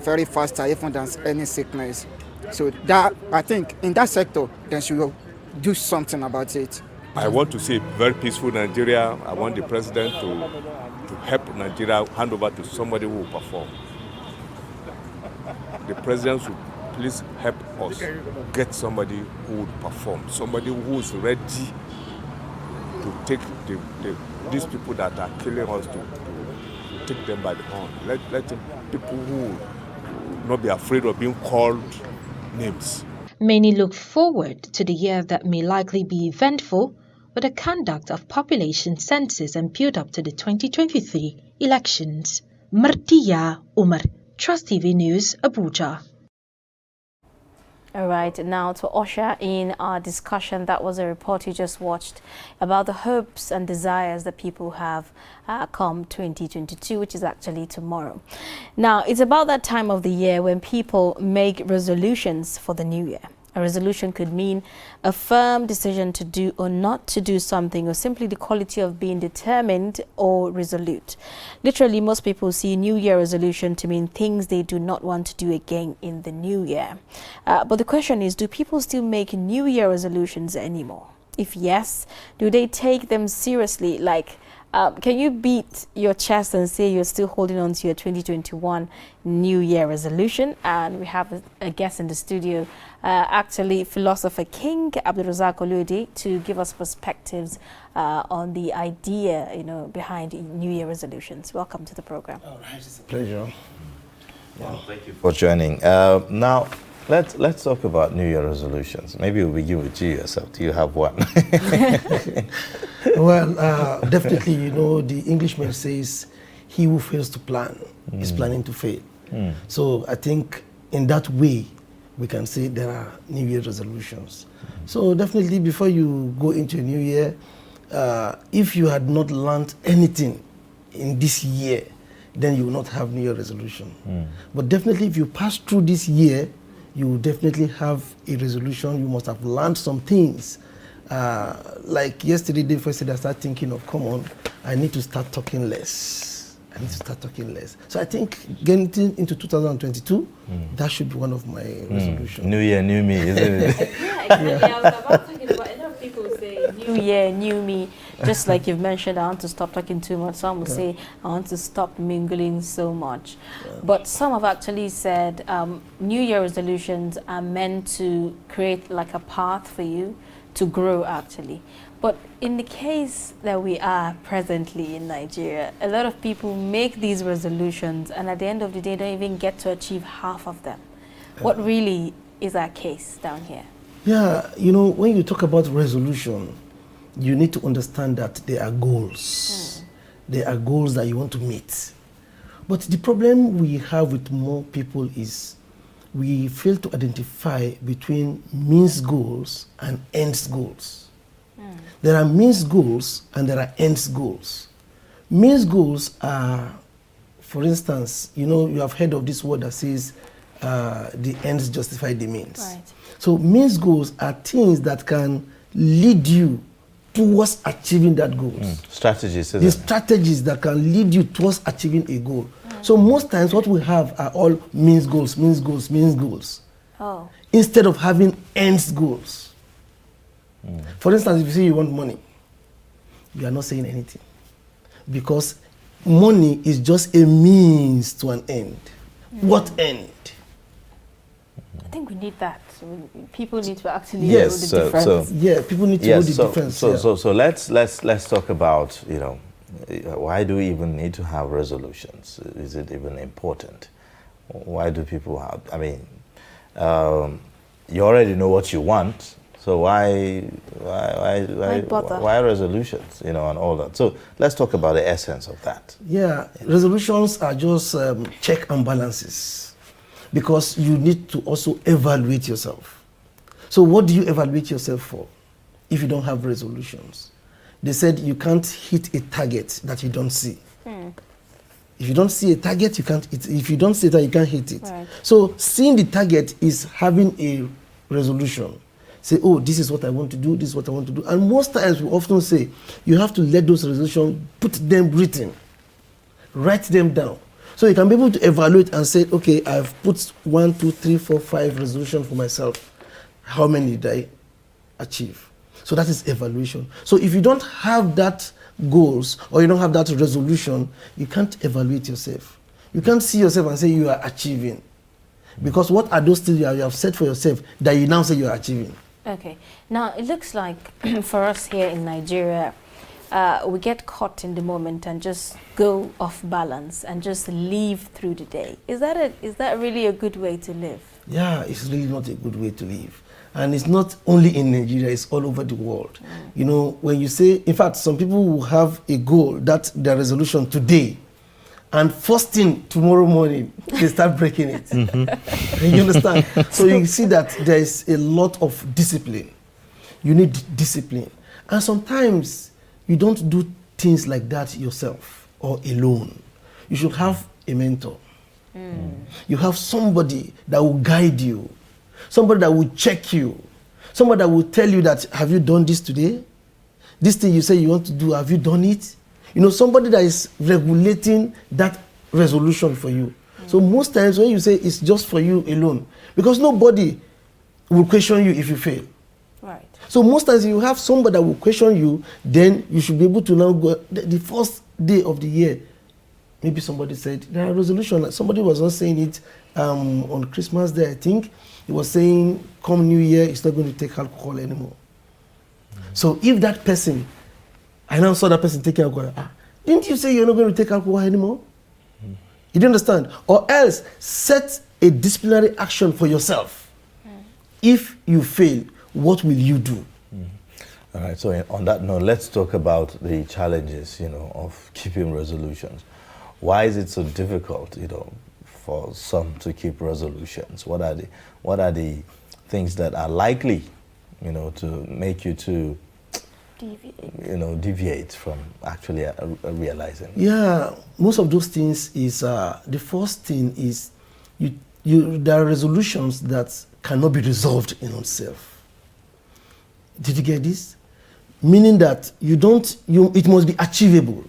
very faster even than any sickness. So that, I think in that sector, they should do something about it. I want to see a very peaceful Nigeria. I want the president to help Nigeria hand over to somebody who will perform. The president should please help us get somebody who would perform, somebody who is ready to take these people that are killing us to take them by the horn. Let people who will not be afraid of being called names. Many look forward to the year that may likely be eventful with the conduct of population census and build up to the 2023 elections. Martia Umar, Trust TV News, Abuja. All right, now to usher in our discussion, that was a report you just watched about the hopes and desires that people have come 2022, which is actually tomorrow. Now, it's about that time of the year when people make resolutions for the new year. A resolution could mean a firm decision to do or not to do something, or simply the quality of being determined or resolute. Literally, most people see New Year resolution to mean things they do not want to do again in the new year. But the question is, do people still make New Year resolutions anymore? If yes, do they take them seriously, like Can you beat your chest and say you're still holding on to your 2021 New Year resolution? And we have a guest in the studio, actually philosopher King Abdulrazak Olude, to give us perspectives on the idea, behind New Year resolutions. Welcome to the program. All right, it's a pleasure. Well, thank you for joining. Now, let's talk about New Year resolutions. Maybe we'll begin with you yourself. Do you have one? Well, definitely, the Englishman says, he who fails to plan is planning to fail. So I think in that way, we can say there are New Year resolutions. So definitely before you go into a new year, if you had not learned anything in this year, then you will not have New Year resolution. But definitely if you pass through this year, you will definitely have a resolution. You must have learned some things. Like yesterday, day first I started thinking of, come on, I need to start talking less. So I think getting into 2022, that should be one of my resolutions. New year, new me, isn't it? Yeah, exactly. I was about talking about, a lot of people say new year, new me. Just like you've mentioned, I want to stop talking too much. Some will say, I want to stop mingling so much. But some have actually said New Year resolutions are meant to create like a path for you to grow, actually. But in the case that we are presently in Nigeria, a lot of people make these resolutions and at the end of the day don't even get to achieve half of them. What really is our case down here? Yeah, when you talk about resolution, you need to understand that there are goals. There are goals that you want to meet. But the problem we have with more people is we fail to identify between means goals and ends goals. There are means goals and there are ends goals. Means goals are, for instance, you have heard of this word that says the ends justify the means. Right. So means goals are things that can lead you towards achieving that goal. Strategies, The strategies that can lead you towards achieving a goal. So most times what we have are all means goals. Oh. Instead of having ends goals. For instance, if you say you want money, you are not saying anything. Because money is just a means to an end. What end? I think we need that. People need to actually know the difference. People need to know the difference. So let's talk about, why do we even need to have resolutions? Is it even important? Why do people have, you already know what you want, so why resolutions, and all that. So let's talk about the essence of that. Yeah, resolutions are just check and balances, because you need to also evaluate yourself. So what do you evaluate yourself for if you don't have resolutions? They said you can't hit a target that you don't see. If you don't see a target, you can't hit it. If you don't see that, you can't hit it. Right. So seeing the target is having a resolution. Say, oh, this is what I want to do, this is what I want to do. And most times we often say, you have to let those resolutions, put them written, write them down. So you can be able to evaluate and say, okay, I've put 1, 2, 3, 4, 5 resolutions for myself. How many did I achieve? So that is evaluation. So if you don't have that goals or you don't have that resolution, you can't evaluate yourself. You can't see yourself and say you are achieving. Because what are those things you have set for yourself that you now say you are achieving? Okay. Now, it looks like for us here in Nigeria, we get caught in the moment and just go off balance and just live through the day. Is that really a good way to live? Yeah, it's really not a good way to live. And it's not only in Nigeria, it's all over the world. When you say, in fact, some people will have a goal, that's their resolution today, and first thing tomorrow morning, they start breaking it. You understand? So you see that there is a lot of discipline. You need discipline. And sometimes you don't do things like that yourself or alone. You should have a mentor. You have somebody that will guide you, somebody that will check you, somebody that will tell you that, have you done this today? This thing you say you want to do, have you done it? Somebody that is regulating that resolution for you. So most times when you say it's just for you alone, because nobody will question you if you fail. Right. So most times you have somebody that will question you, then you should be able to now go. The first day of the year, maybe somebody said, there are resolutions. Somebody was not saying it on Christmas Day, I think. He was saying, come New Year, it's not going to take alcohol anymore. So if that person, I now saw that person taking alcohol, didn't you say you're not going to take alcohol anymore? You don't understand? Or else, set a disciplinary action for yourself. If you fail, what will you do? All right, so on that note, let's talk about the challenges, of keeping resolutions. Why is it so difficult, for some to keep resolutions? What are the things that are likely, to make you to deviate from actually realizing? Yeah, most of those things is, the first thing is, there are resolutions that cannot be resolved in itself. Did you get this? Meaning that it must be achievable.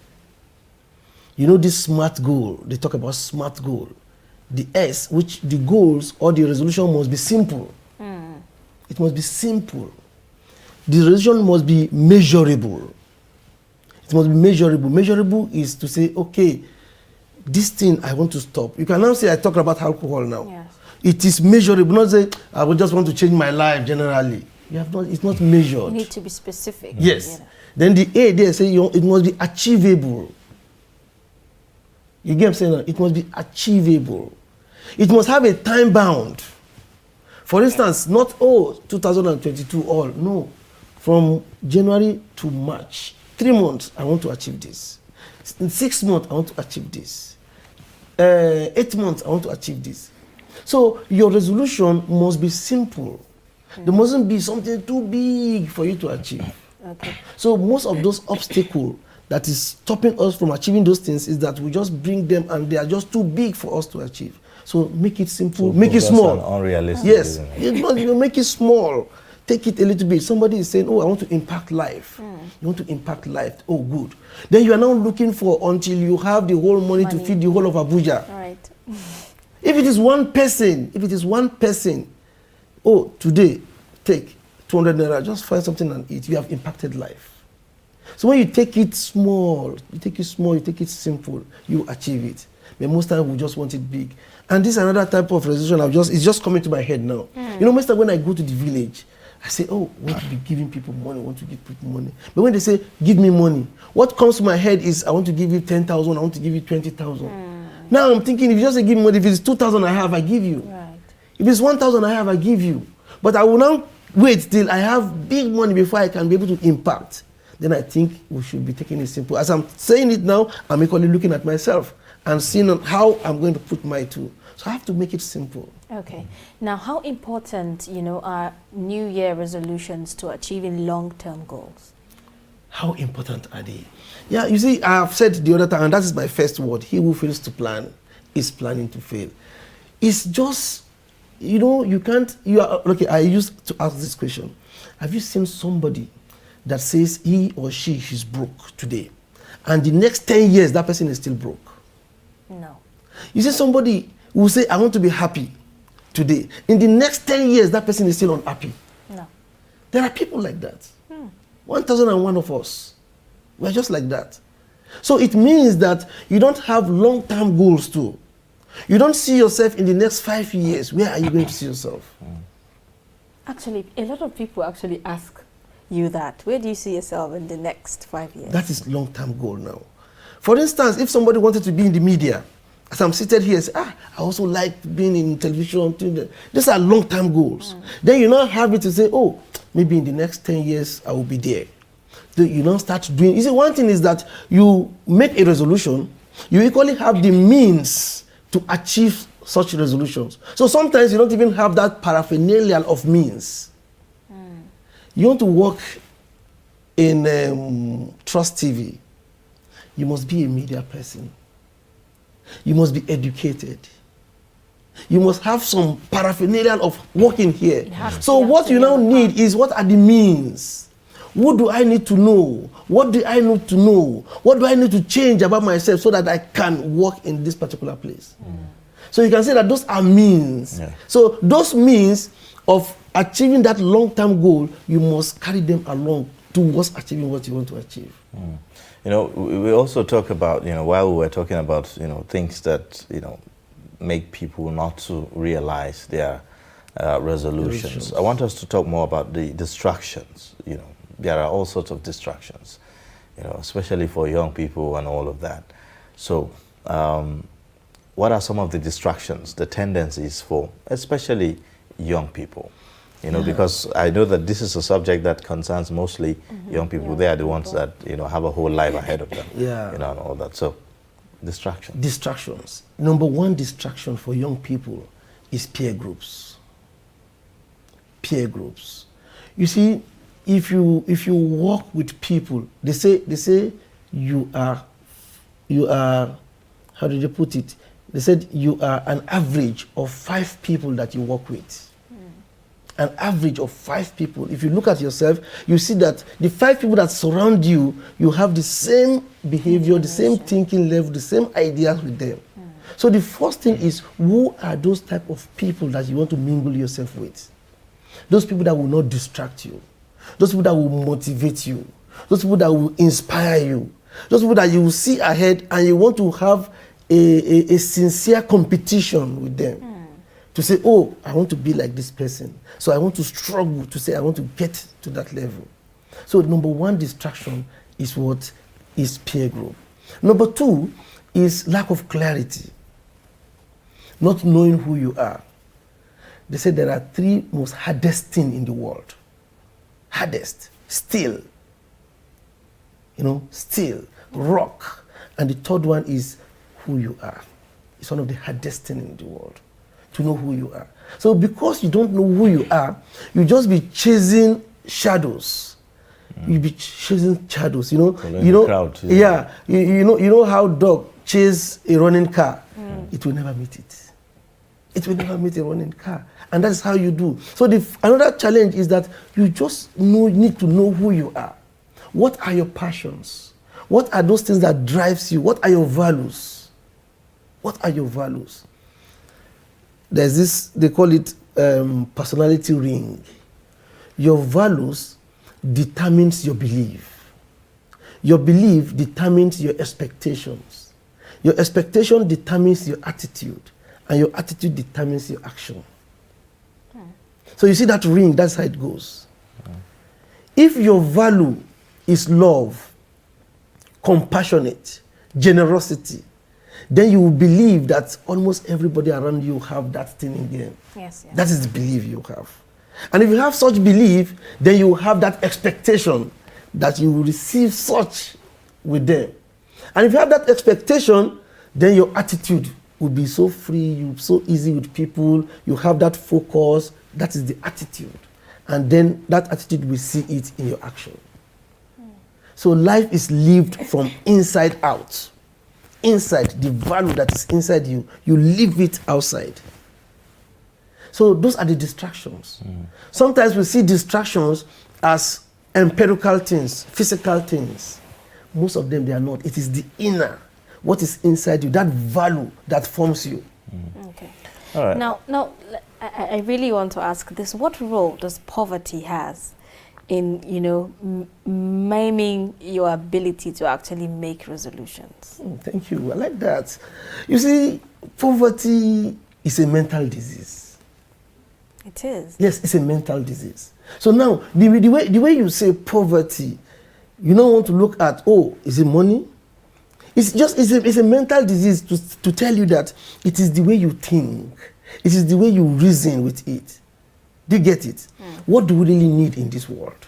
This SMART goal, they talk about SMART goal. The S, which the goals or the resolution must be simple. It must be simple. The resolution must be measurable. It must be measurable. Measurable is to say, okay, this thing I want to stop. You can now say I talk about alcohol now. Yes. It is measurable, not say I would just want to change my life generally. It's not measured. You need to be specific. Yes. Then the A there say it must be achievable. You get what I'm saying now? It must be achievable. It must have a time bound. For instance, not 2022 all. No. From January to March, 3 months, I want to achieve this. In 6 months, I want to achieve this. 8 months, I want to achieve this. So your resolution must be simple. There mustn't be something too big for you to achieve. Okay. So most of those obstacles that is stopping us from achieving those things is that we just bring them and they are just too big for us to achieve. So make it simple, make it small. Unrealistic. Yes, you make it small. Take it a little bit. Somebody is saying, I want to impact life. You want to impact life. Oh, good. Then you are now looking for until you have the whole money to feed the whole of Abuja. Right. If it is one person, today, take 200 naira, just find something and eat. You have impacted life. So when you take it small, you take it simple, you achieve it. But most times we just want it big. And this is another type of resolution it's just coming to my head now. Most times when I go to the village, I say, I want to be giving people money, I want to give people money. But when they say, give me money, what comes to my head is, I want to give you 10,000, I want to give you 20,000. Now I'm thinking, if you just say, give me money, if it's 2,000 I have, I give you. Right. If it's 1,000 I have, I give you. But I will now wait till I have big money before I can be able to impact. Then I think we should be taking it simple. As I'm saying it now, I'm equally looking at myself and seeing how I'm going to put my tool. So I have to make it simple. Okay. Now, how important, are New Year resolutions to achieving long-term goals? How important are they? Yeah, you see, I have said the other time, and that is my first word, he who fails to plan is planning to fail. It's just, I used to ask this question. Have you seen somebody that says he or she is broke today, and the next 10 years, that person is still broke? No. You see somebody who say, I want to be happy today. In the next 10 years, that person is still unhappy. No. There are people like that. 1,001 of us. We're just like that. So it means that you don't have long-term goals too. You don't see yourself in the next 5 years. Where are you going to see yourself? Actually, a lot of people actually ask you that. Where do you see yourself in the next 5 years? That is long-term goal now. For instance, if somebody wanted to be in the media, as I'm seated here, say, I also like being in television. These are long-term goals. Then you now have it to say, maybe in the next 10 years, I will be there. Then you now start doing. You see, one thing is that you make a resolution, you equally have the means to achieve such resolutions. So sometimes you don't even have that paraphernalia of means. You want to work in Trust TV, you must be a media person. You must be educated. You must have some paraphernalia of working here. So what you now need is, what are the means? What do I need to know? What do I need to know? What do I need to change about myself so that I can work in this particular place? So you can say that those are means. Yeah. So those means of achieving that long-term goal, you must carry them along towards achieving what you want to achieve. You know, we also talk about, you know, while we were talking about, you know, things that, you know, make people not to realize their resolutions. I want us to talk more about the distractions. You know, there are all sorts of distractions, you know, especially for young people and all of that. So, what are some of the distractions, the tendencies for especially young people? You know, because I know that this is a subject that concerns mostly young people. They are the ones that, you know, have a whole life ahead of them. Yeah. You know, and all that. So, distractions. Distractions. Number one distraction for young people is peer groups. Peer groups. You see, if you walk with people, they say you are, how did they put it? They said you are an average of 5 people that you work with. An average of 5 people. If you look at yourself, you see that the 5 people that surround you, you have the same behavior, the same thinking level, the same ideas with them. So the first thing is, who are those type of people that you want to mingle yourself with? Those people that will not distract you. Those people that will motivate you. Those people that will inspire you. Those people that you will see ahead and you want to have a sincere competition with them. To say, oh, I want to be like this person. So I want to struggle to say I want to get to that level. So number one distraction is what is peer group. Number 2 is lack of clarity. Not knowing who you are. They say there are 3 most hardest things in the world. Hardest, still. You know, still, rock. And the 3rd one is who you are. It's one of the hardest things in the world. To know who you are. So because you don't know who you are, you just be chasing shadows. You be chasing shadows, you know. Following the crowd, yeah. You know how dog chase a running car. It will never meet it. It will never meet a running car, and that's how you do. So another challenge is that you just need to know who you are. What are your passions? What are those things that drives you? What are your values? What are your values? There's this, they call it personality ring. Your values determines your belief. Your belief determines your expectations. Your expectation determines your attitude. And your attitude determines your action. So you see that ring, that's how it goes. If your value is love, compassionate, generosity, then you will believe that almost everybody around you have that thing in them. Yes, yes. That is the belief you have. And if you have such belief, then you will have that expectation that you will receive such with them. And if you have that expectation, then your attitude will be so free, you're so easy with people, you have that focus, that is the attitude. And then that attitude will see it in your action. So life is lived from inside out. Inside, the value that is inside you, you live it outside. So those are the distractions. Sometimes we see distractions as empirical things, physical things. Most of them, they are not. It is the inner, what is inside you, that value that forms you. Okay. All right. Now, I really want to ask this. What role does poverty has in, you know, maiming your ability to actually make resolutions? Thank you. I like that. You see, poverty is a mental disease. It is. Yes, it's a mental disease. So now, the way you say poverty, you don't want to look at, oh, is it money? It's a mental disease to tell you that it is the way you think. It is the way you reason with it. Do you get it? What do we really need in this world?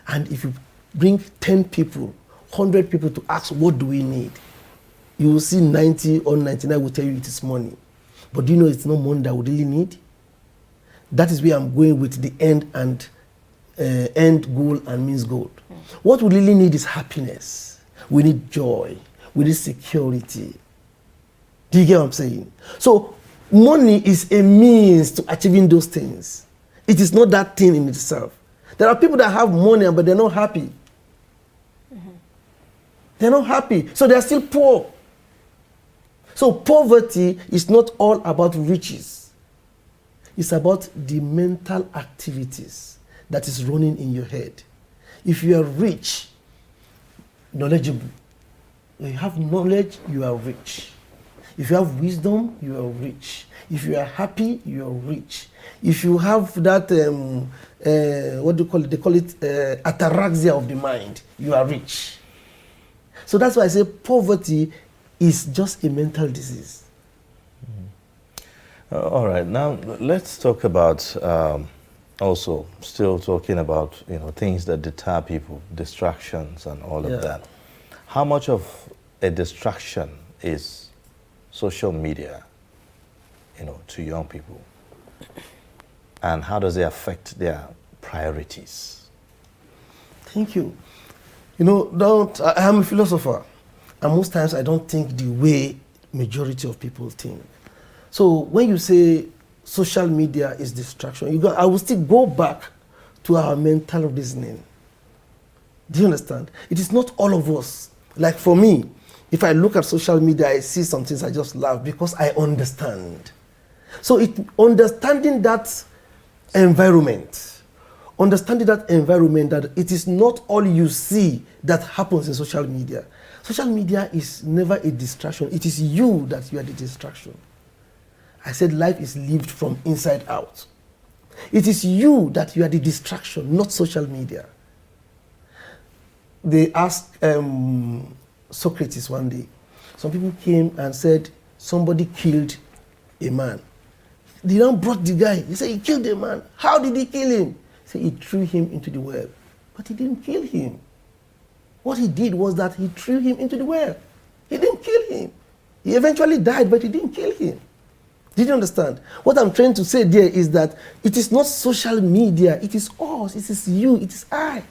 And if you bring 10 people, 100 people to ask, what do we need? You will see 90 or 99 will tell you it is money. But do you know it's not money that we really need? That is where I'm going with the end and end goal and means goal. What we really need is happiness. We need joy. We need security. Do you get what I'm saying? So money is a means to achieving those things. It is not that thing in itself. There are people that have money, but they're not happy. They're not happy, so they're still poor. So poverty is not all about riches. It's about the mental activities that is running in your head. If you are rich, knowledgeable, when you have knowledge, you are rich. If you have wisdom, you are rich. If you are happy, you are rich. If you have that, what do you call it? They call it ataraxia of the mind, you are rich. So that's why I say poverty is just a mental disease. All right, now let's talk about also still talking about things that deter people, distractions and all of that. How much of a distraction is social media, to young people, and how does it affect their priorities? Thank you. I am a philosopher, and most times I don't think the way majority of people think. So when you say social media is distraction, I will still go back to our mental reasoning. Do you understand? It is not all of us. Like for me, if I look at social media, I see some things, I just laugh because I understand. So understanding that environment, that it is not all you see that happens in social media. Social media is never a distraction. It is you that you are the distraction. I said life is lived from inside out. It is you that you are the distraction, not social media. They asked Socrates one day. Some people came and said somebody killed a man. They then brought the guy. He said he killed a man. How did he kill him? He said he threw him into the well. But he didn't kill him. What he did was that he threw him into the well. He didn't kill him. He eventually died, but he didn't kill him. Did you understand? What I'm trying to say there is that it is not social media. It is us. It is you. It is I.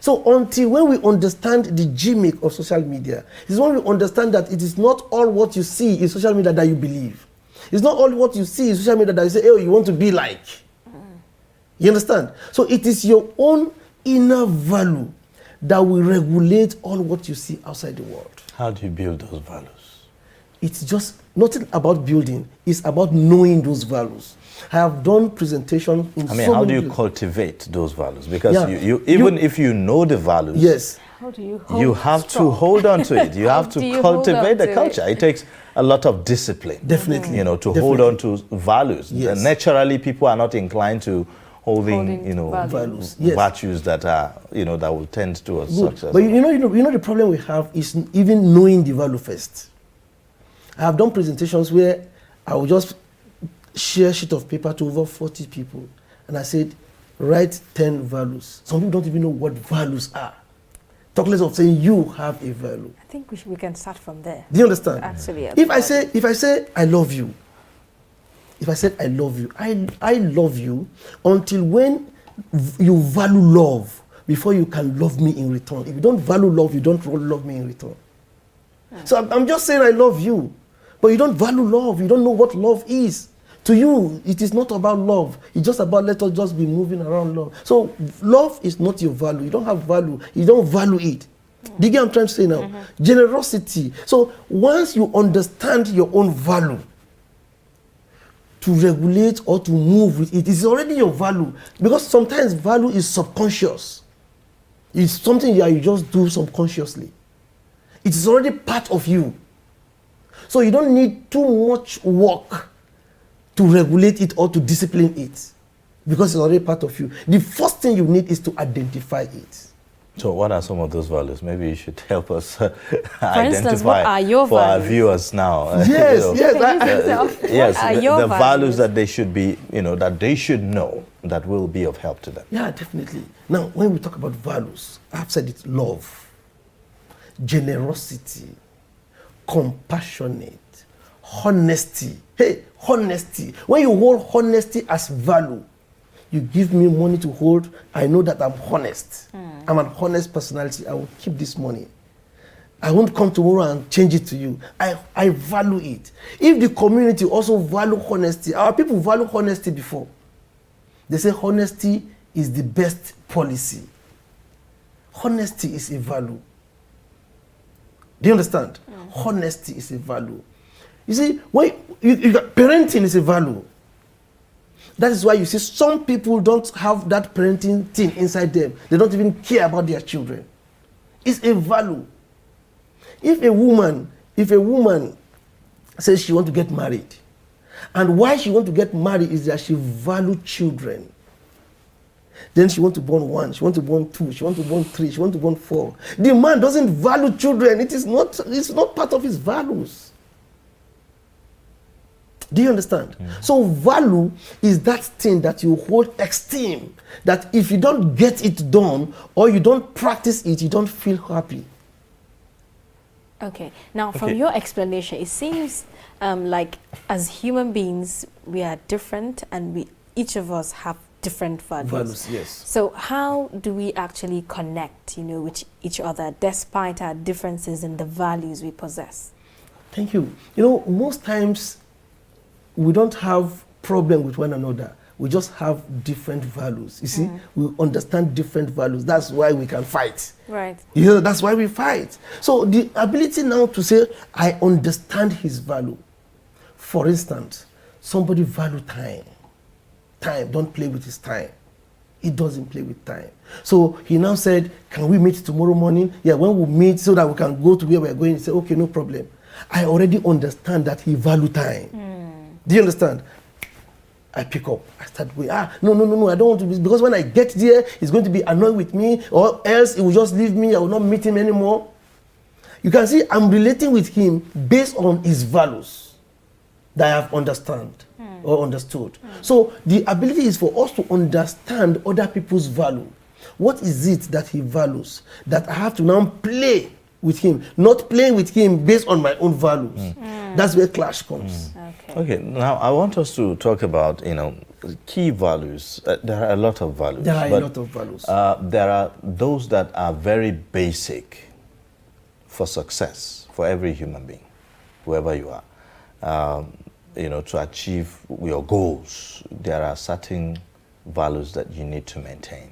So until when we understand the gimmick of social media, it's when we understand that it is not all what you see in social media that you believe. It's not all what you see in social media that you say, oh, you want to be like. You understand? So it is your own inner value that will regulate all what you see outside the world. How do you build those values? It's just nothing about building. It's about knowing those values. I have done presentations in how do you cultivate those values? Because even if you know the values, yes, how do you have to hold on to it. You have to cultivate the culture. It takes a lot of discipline. Definitely. To hold on to values. Yes. naturally, people are not inclined to holding values. Virtues that are, that will tend towards success. But you know the problem we have is even knowing the value first. I have done presentations where I will just share a sheet of paper to over 40 people. And I said, write 10 values. Some people don't even know what values are. Talk less of saying you have a value. I think we can start from there. Do you understand? Actually, if I say I love you, if I said I love you, I love you until when you value love before you can love me in return. If you don't value love, you don't love me in return. So I'm just saying I love you, but you don't value love. You don't know what love is. To you, it is not about love. It's just about let us just be moving around love. So love is not your value. You don't have value. You don't value it. Do you get what I'm trying to say now? Generosity. So once you understand your own value, to regulate or to move with it is already your value. Because sometimes value is subconscious. It's something that you just do subconsciously. It is already part of you. So you don't need too much work to regulate it or to discipline it, because it's already part of you. The first thing you need is to identify it. So what are some of those values? Maybe you should help us identify instance, what are your for values? Our viewers now. Yes, The values that they should be, that they should know that will be of help to them. Yeah, definitely. Now, when we talk about values, I've said it: love, generosity, compassionate, honesty. Hey, honesty. When you hold honesty as value, you give me money to hold, I know that I'm honest. I'm an honest personality. I will keep this money. I won't come tomorrow and change it to you. I value it. If the community also value honesty, our people value honesty before. They say honesty is the best policy. Honesty is a value. Do you understand? Honesty is a value. You see, when parenting is a value. That is why you see some people don't have that parenting thing inside them. They don't even care about their children. It's a value. If a woman says she wants to get married, and why she wants to get married is that she values children. Then she wants to born 1, she wants to born 2, she wants to born 3, she wants to born 4. The man doesn't value children. It's not part of his values. Do you understand? So value is that thing that you hold esteem, that if you don't get it done or you don't practice it, you don't feel happy. Okay. Now, from your explanation, it seems like as human beings, we are different, and each of us have different values. Yes. So how do we actually connect, with each other, despite our differences in the values we possess? Thank you. Most times we don't have problem with one another. We just have different values. You see, we understand different values. That's why we can fight. Right. That's why we fight. So the ability now to say, I understand his value. For instance, somebody value time. Time, don't play with his time. He doesn't play with time. So he now said, can we meet tomorrow morning? Yeah, when we meet so that we can go to where we're going, he said, okay, no problem. I already understand that he value time. Do you understand? I pick up. I start going, no, I don't want to be, because when I get there, he's going to be annoyed with me, or else he will just leave me, I will not meet him anymore. You can see I'm relating with him based on his values that I have understood. So the ability is for us to understand other people's value. What is it that he values that I have to now play with him, not playing with him based on my own values. That's where clash comes. Okay, now I want us to talk about, key values. There are a lot of values. There are a lot of values. There are those that are very basic for success for every human being, whoever you are. To achieve your goals, there are certain values that you need to maintain.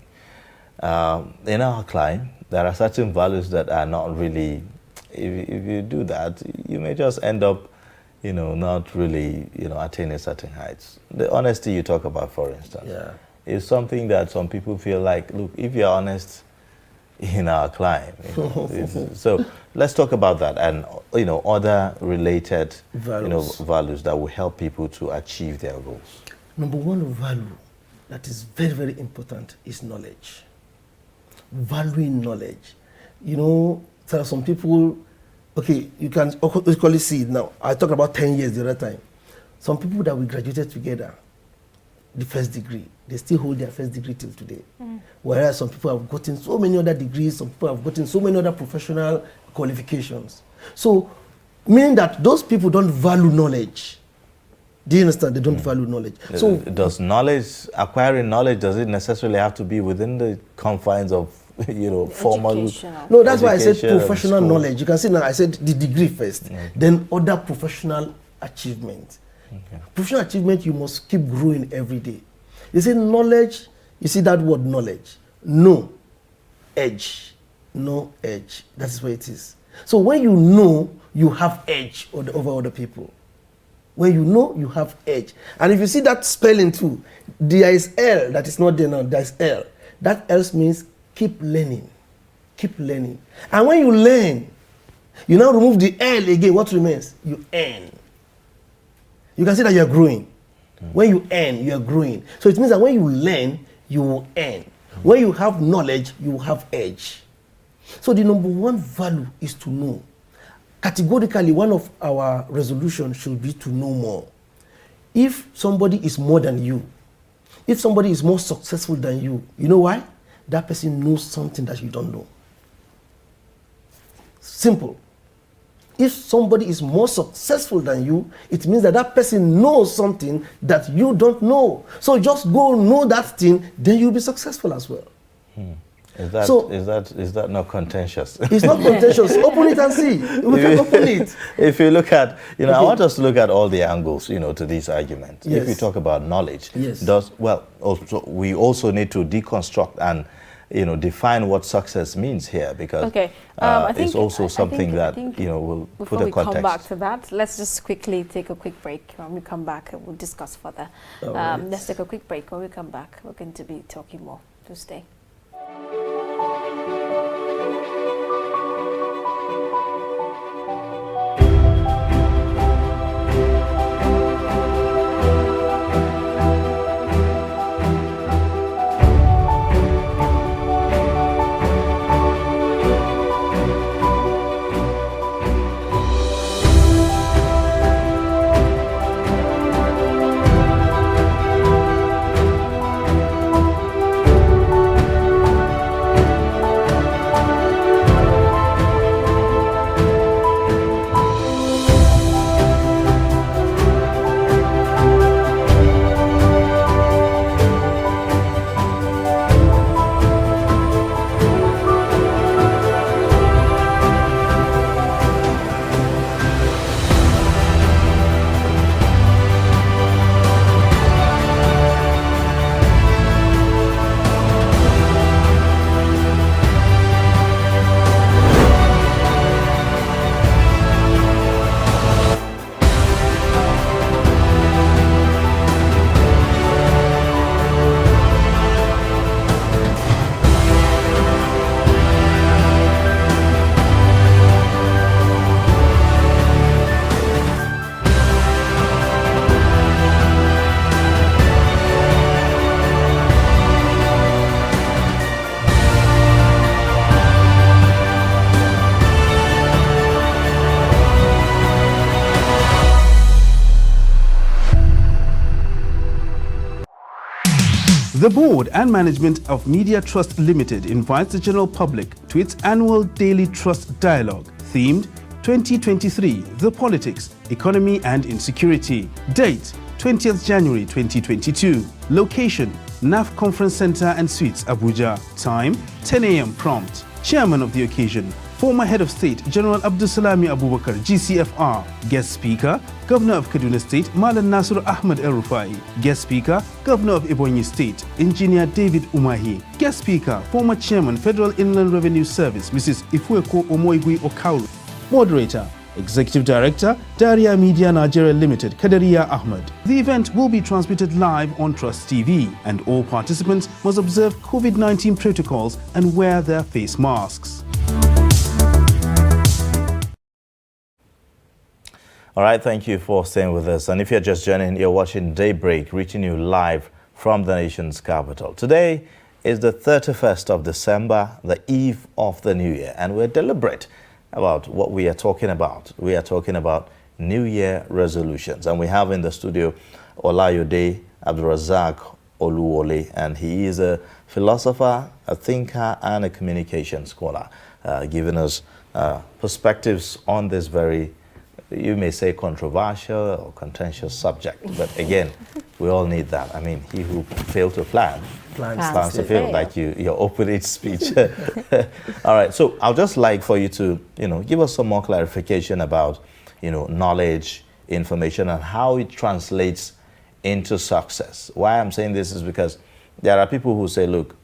In our climb, there are certain values that are not really, if you do that, you may just end up, not really, attaining certain heights. The honesty you talk about, for instance, is something that some people feel like, look, if you're honest in our climb. So let's talk about that and, other related, values that will help people to achieve their goals. Number one value that is very, very important is knowledge. Valuing knowledge. There are some people, okay, you can equally see it now. I talked about 10 years the other time. Some people that we graduated together, the first degree, they still hold their first degree till today. Whereas some people have gotten so many other degrees, some people have gotten so many other professional qualifications. So, meaning that those people don't value knowledge. Do you understand? They don't value knowledge. So, does acquiring knowledge, does it necessarily have to be within the confines of, formal? No, that's why I said professional knowledge. You can see now I said the degree first, then other professional achievement. Professional achievement, you must keep growing every day. You say knowledge, you see that word knowledge. No edge. No edge. That is what it is. So when you know, you have edge over other people. When you know, you have edge. And if you see that spelling too, there is L that is not there now, there is L. That L means keep learning. Keep learning. And when you learn, you now remove the L again, what remains? You earn. You can see that you are growing. When you earn, you are growing. So it means that when you learn, you will earn. When you have knowledge, you will have edge. So the number one value is to know. Categorically, one of our resolutions should be to know more. If somebody is more than you, if somebody is more successful than you, you know why? That person knows something that you don't know. Simple. If somebody is more successful than you, it means that that person knows something that you don't know. So just go know that thing, then you'll be successful as well. Is that not contentious? It's not contentious. Open it and see. We can open it. If you look at, I want us to look at all the angles, to these arguments. Yes. If we talk about knowledge, yes. we also need to deconstruct and, define what success means here, because it's also something that will put a context. Before we come back to that, let's just quickly take a quick break. When we come back, we'll discuss further. Let's take a quick break. When we come back, we're going to be talking more. To stay. The board and management of Media Trust Limited invites the general public to its annual Daily Trust Dialogue, themed 2023, The Politics, Economy and Insecurity. Date, 20th January 2022. Location, NAF Conference Center and Suites, Abuja. Time, 10 a.m. prompt. Chairman of the occasion, former Head of State, General Abdulsalami Abubakar, GCFR. Guest speaker, Governor of Kaduna State, Malan Nasir Ahmed El-Rufai. Guest speaker, Governor of Ebonyi State, Engineer David Umahi. Guest speaker, former Chairman, Federal Inland Revenue Service, Mrs. Ifueko Omoigui Okauru. Moderator, Executive Director, Daria Media Nigeria Limited, Kadaria Ahmed. The event will be transmitted live on Trust TV, and all participants must observe COVID-19 protocols and wear their face masks. All right, thank you for staying with us. And if you're just joining, you're watching Daybreak, reaching you live from the nation's capital. Today is the 31st of December, the eve of the new year, and we're deliberate about what we are talking about. We are talking about New Year resolutions, and we have in the studio Olayode Abdulrazak Oluwole, and he is a philosopher, a thinker, and a communication scholar, giving us perspectives on this very, you may say, controversial or contentious subject. But again, we all need that. I mean, he who failed to plan plans to fail, like your opening speech. All right, so I'll just like for you to, give us some more clarification about, knowledge, information, and how it translates into success. Why I'm saying this is because there are people who say, look,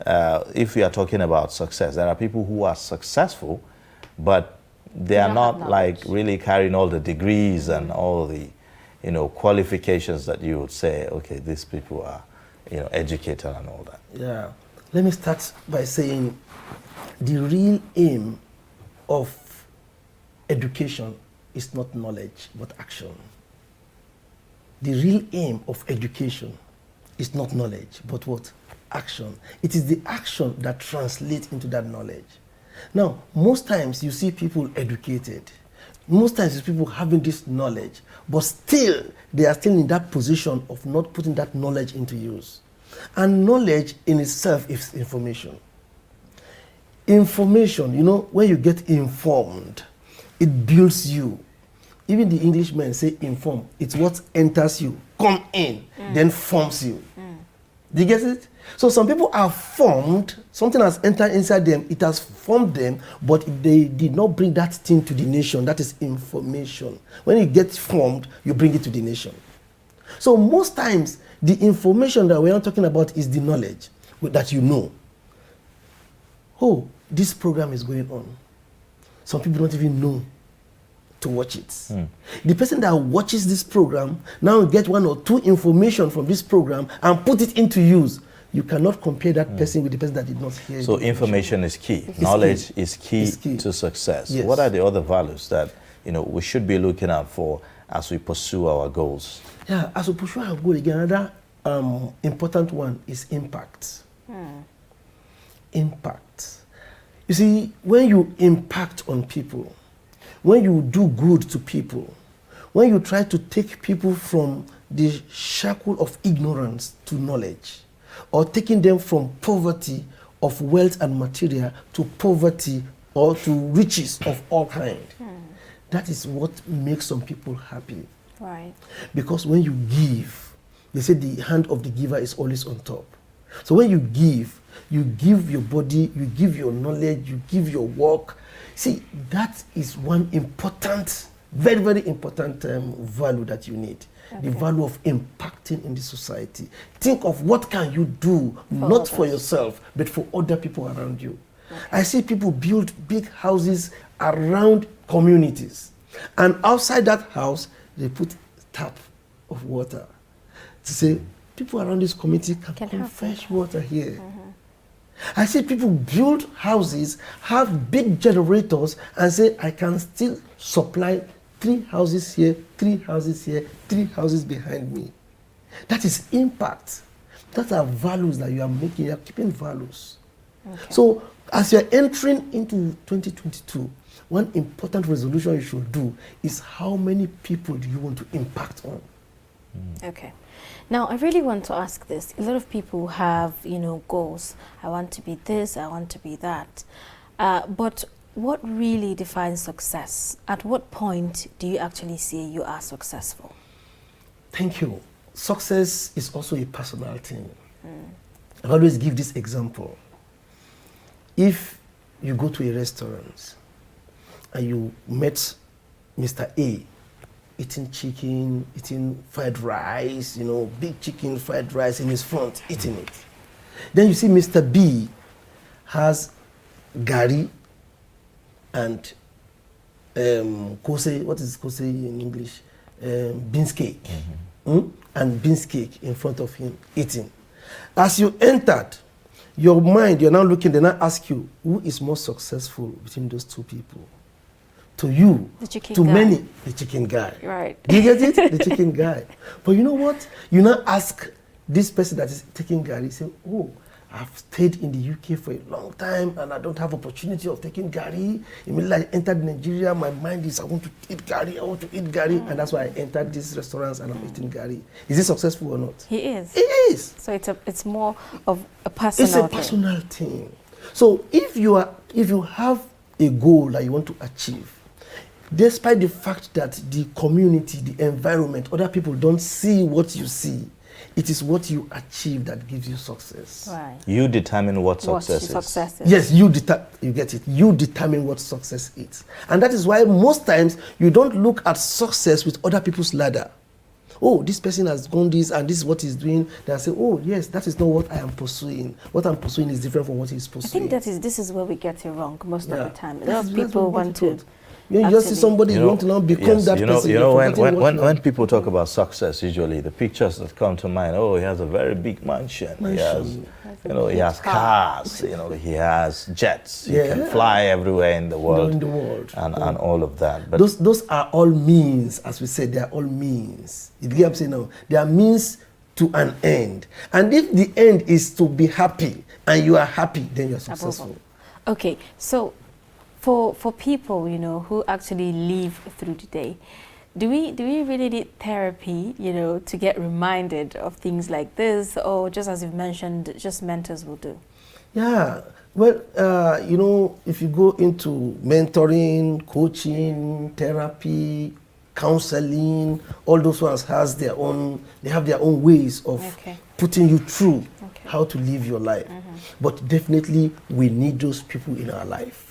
if we are talking about success, there are people who are successful, but they are not like really carrying all the degrees and all the, qualifications that you would say, okay, these people are, educated and all that. Yeah. Let me start by saying the real aim of education is not knowledge, but action. The real aim of education is not knowledge, but what? Action. It is the action that translates into that knowledge. Now, most times you see people educated. Most times you see people having this knowledge, but still, they are still in that position of not putting that knowledge into use. And knowledge in itself is information. Information, when you get informed, it builds you. Even the Englishmen say inform. It's what enters you, come in, then forms you. Do you get it? So some people are formed, something has entered inside them, it has formed them, but they did not bring that thing to the nation. That is information. When you get formed, you bring it to the nation. So most times, the information that we are talking about is the knowledge that you know. oh, this program is going on. Some people don't even know to watch it. The person that watches this program now get 1 or 2 information from this program and put it into use. You cannot compare that person with the person that did not hear it. So information is key. Knowledge is key to success. Yes. What are the other values that we should be looking out for as we pursue our goals? Yeah, as we pursue our goal, again, another important one is impact. Impact. You see, when you impact on people, when you do good to people, when you try to take people from the shackle of ignorance to knowledge, or taking them from poverty of wealth and material to poverty or to riches of all kind. That is what makes some people happy. Right. Because when you give, they say the hand of the giver is always on top. So when you give your body, you give your knowledge, you give your work. See, that is one important, very, very important value that you need. The value of impacting in the society. Think of what can you do, not for yourself, but for other people around you. I see people build big houses around communities. And outside that house, they put tap of water to say, people around this community can come fresh water here. I see people build houses, have big generators, and say, I can still supply 3 houses here, 3 houses here, 3 houses behind me. That is impact. That are values that you are making. You are keeping values. So as you are entering into 2022, one important resolution you should do is how many people do you want to impact on? Okay. Now, I really want to ask this. A lot of people have, goals. I want to be this, I want to be that. But what really defines success? At what point do you actually say you are successful? Thank you. Success is also a personal thing. I always give this example. If you go to a restaurant and you met Mr. A eating chicken, eating fried rice, big chicken, fried rice in his front, eating it. Then you see Mr. B has gari and kose, what is kose in English? Beans cake. And beans cake in front of him, eating. As you entered, your mind, you're now looking, they now ask you, who is more successful between those 2 people? To you, the chicken to guy. many, the chicken guy. Right. Do you get it? The chicken guy. But you know what? You now ask this person that is taking gari, say, oh, I've stayed in the UK for a long time and I don't have opportunity of taking gari. Immediately I entered Nigeria, my mind is, I want to eat gari, I want to eat gari. And that's why I entered these restaurants and I'm eating gari. Is he successful or not? He is. He is. So it's more of a personal thing. It's a personal thing. So if you have a goal that you want to achieve, despite the fact that the community, the environment, other people don't see what you see, it is what you achieve that gives you success. Right. You determine what success is. Yes, you get it. You determine what success is. And that is why most times you don't look at success with other people's ladder. Oh, this person has gone this and this is what he's doing. They say, oh, yes, that is not what I am pursuing. What I'm pursuing is different from what he's pursuing. I think this is where we get it wrong most of the time. A lot of people want to... You just see somebody you want to now become that person. When people talk about success, usually the pictures that come to mind, oh, he has a very big mansion. He has, he has cars. He has jets. He can fly everywhere in the world. And all of that. But those are all means, as we said, they are all means. You get what I'm saying now? They are means to an end. And if the end is to be happy and you are happy, then you are successful. Okay, so for people, who actually live through the day, do we really need therapy, to get reminded of things like this, or just as you've mentioned, just mentors will do? Yeah, well, if you go into mentoring, coaching, therapy, counseling, all those ones have their own ways of putting you through how to live your life. But definitely we need those people in our life.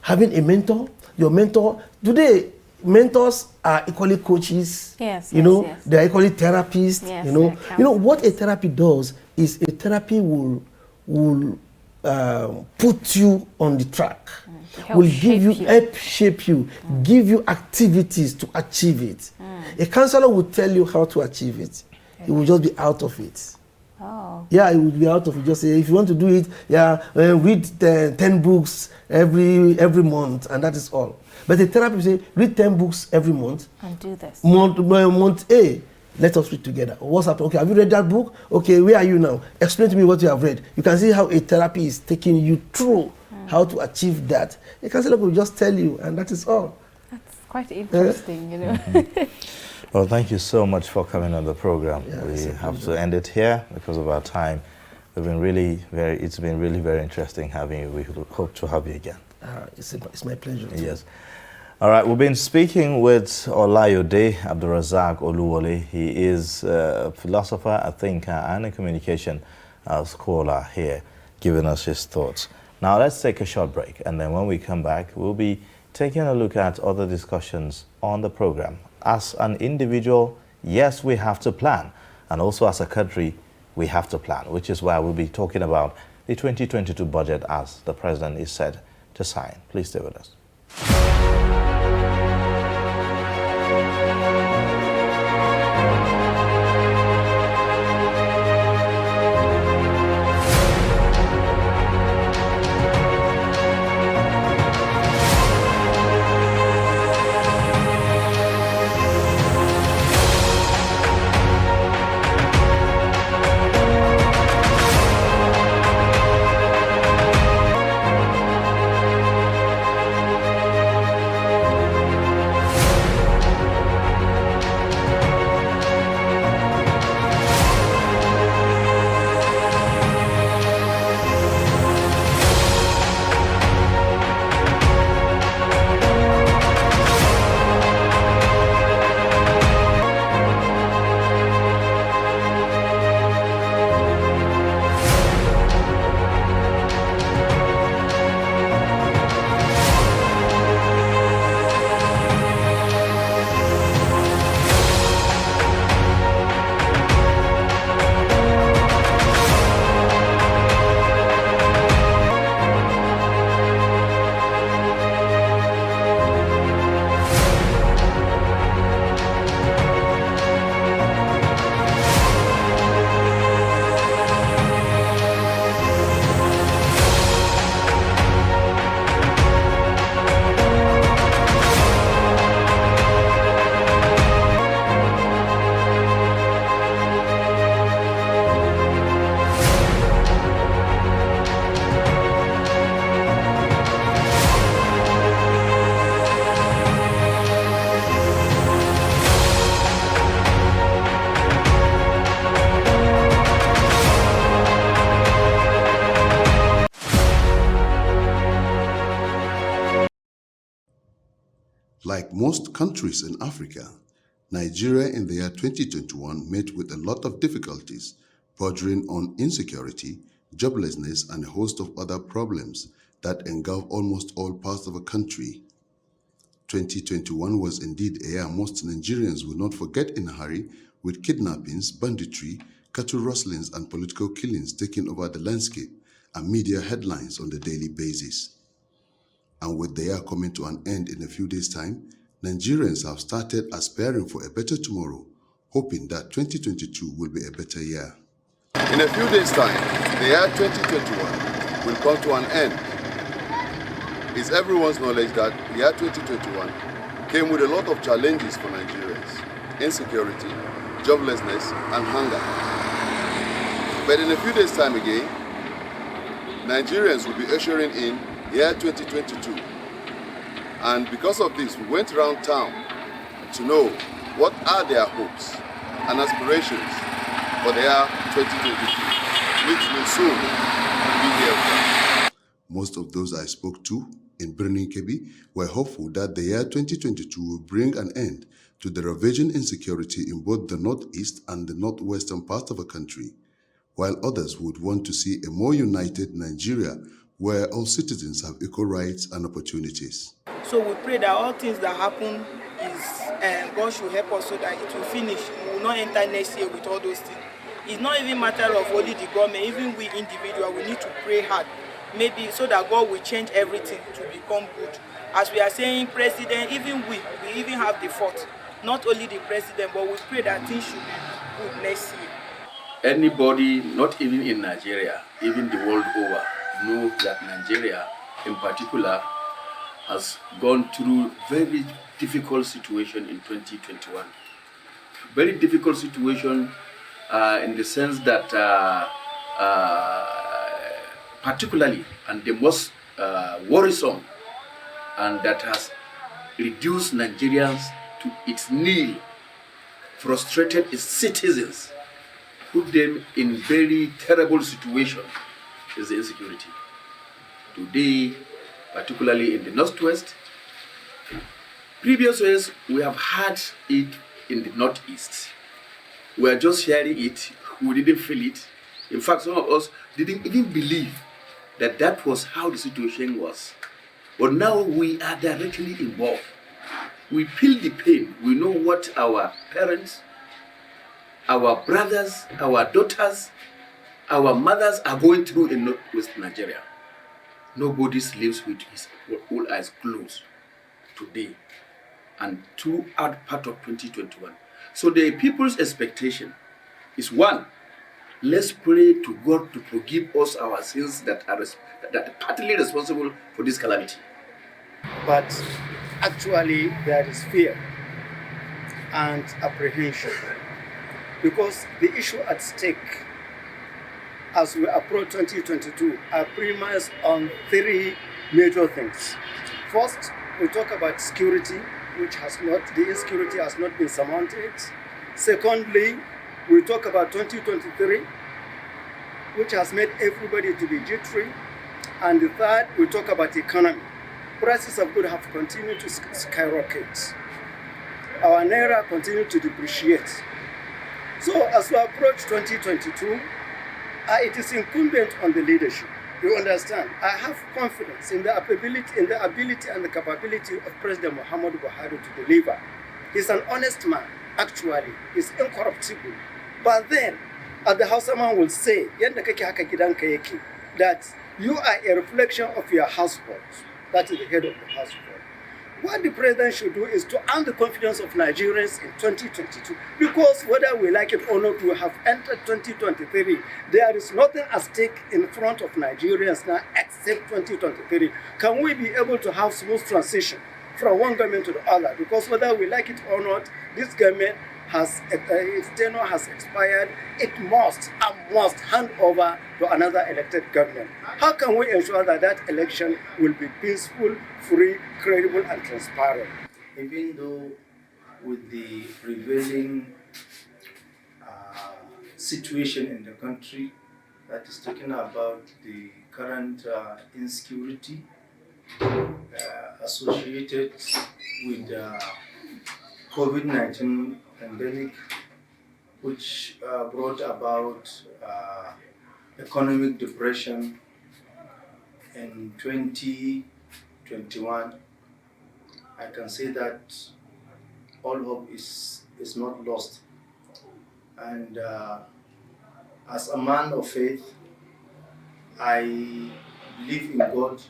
Having a mentor, your mentor, today mentors are equally coaches. Yes, they're equally therapists. Yes, what a therapy does is a therapy will put you on the track, Help will give you, shape you. help shape you, give you activities to achieve it. A counselor will tell you how to achieve it. He will just be out of it. Oh. Yeah, it will be out of it. Just say, if you want to do it, read 10 books every month, and that is all. But the therapy will say, read 10 books every month. And do this. Month A, let us read together. What's happened? Okay, have you read that book? Okay, where are you now? Explain to me what you have read. You can see how a therapy is taking you through how to achieve that. A counselor will just tell you, and that is all. That's quite interesting, you know. Well, thank you so much for coming on the program. Yeah, We have to end it here because of our time. It's been really very interesting having you. We hope to have you again. It's my pleasure. Yes. All right, we've been speaking with Olayode Abdulrazak Oluwole. He is a philosopher, a thinker, and a communication scholar here, giving us his thoughts. Now, let's take a short break, and then when we come back, we'll be taking a look at other discussions on the program. As an individual, yes, we have to plan, and also as a country, we have to plan, which is why we'll be talking about the 2022 budget as the president is set to sign. Please stay with us. Like most countries in Africa, Nigeria in the year 2021 met with a lot of difficulties, bordering on insecurity, joblessness, and a host of other problems that engulf almost all parts of a country. 2021 was indeed a year most Nigerians will not forget in a hurry, with kidnappings, banditry, cattle rustlings, and political killings taking over the landscape and media headlines on a daily basis. And with the year coming to an end in a few days' time, Nigerians have started aspiring for a better tomorrow, hoping that 2022 will be a better year. In a few days' time, the year 2021 will come to an end. It's everyone's knowledge that the year 2021 came with a lot of challenges for Nigerians: insecurity, joblessness, and hunger. But in a few days' time again, Nigerians will be ushering in year 2022. And because of this, we went around town to know what are their hopes and aspirations for the year 2022, which will soon be here. Most of those I spoke to in Birnin Kebbi were hopeful that the year 2022 will bring an end to the ravaging insecurity in both the northeast and the northwestern parts of the country, while others would want to see a more united Nigeria where all citizens have equal rights and opportunities. So we pray that all things that happen is God should help us so that it will finish. We will not enter next year with all those things. It's not even a matter of only the government, even we individuals, we need to pray hard maybe so that God will change everything to become good. As we are saying, president, even we even have the fault. Not only the president, but we pray that things should be good next year. Anybody, not even in Nigeria, even the world over, know that Nigeria in particular has gone through very difficult situation in 2021. Very difficult situation in the sense that particularly, and the most worrisome, and that has reduced Nigerians to its knee, frustrated its citizens, put them in very terrible situation, is the insecurity. Today, particularly in the Northwest, previous years we have had it in the Northeast. We are just hearing it, we didn't feel it. In fact, some of us didn't even believe that that was how the situation was. But now we are directly involved. We feel the pain. We know what our parents, our brothers, our daughters, our mothers are going through in Northwest Nigeria. Nobody sleeps with his whole eyes closed today and throughout part of 2021. So the people's expectation is one, let's pray to God to forgive us our sins that are partly responsible for this calamity. But actually there is fear and apprehension because the issue at stake as we approach 2022 are premised on three major things. First, we talk about security, the insecurity has not been surmounted. Secondly, we talk about 2023, which has made everybody to be jittery. And the third, we talk about economy. Prices of goods have continued to skyrocket. Our naira continued to depreciate. So as we approach 2022, it is incumbent on the leadership. You understand? I have confidence in the ability and the capability of President Muhammadu Buhari to deliver. He's an honest man, actually. He's incorruptible. But then, as the Hausaman will say, that you are a reflection of your household. That is the head of the household. What the president should do is to earn the confidence of Nigerians in 2022. Because whether we like it or not, we have entered 2023. There is nothing at stake in front of Nigerians now except 2023. Can we be able to have smooth transition from one government to the other? Because whether we like it or not, this government its tenure has expired. It must hand over to another elected government. How can we ensure that that election will be peaceful, free, credible, and transparent? Even though with the prevailing situation in the country that is talking about the current insecurity associated with COVID-19 pandemic, which brought about economic depression in 2021, I can say that all hope is not lost. And as a man of faith, I believe in God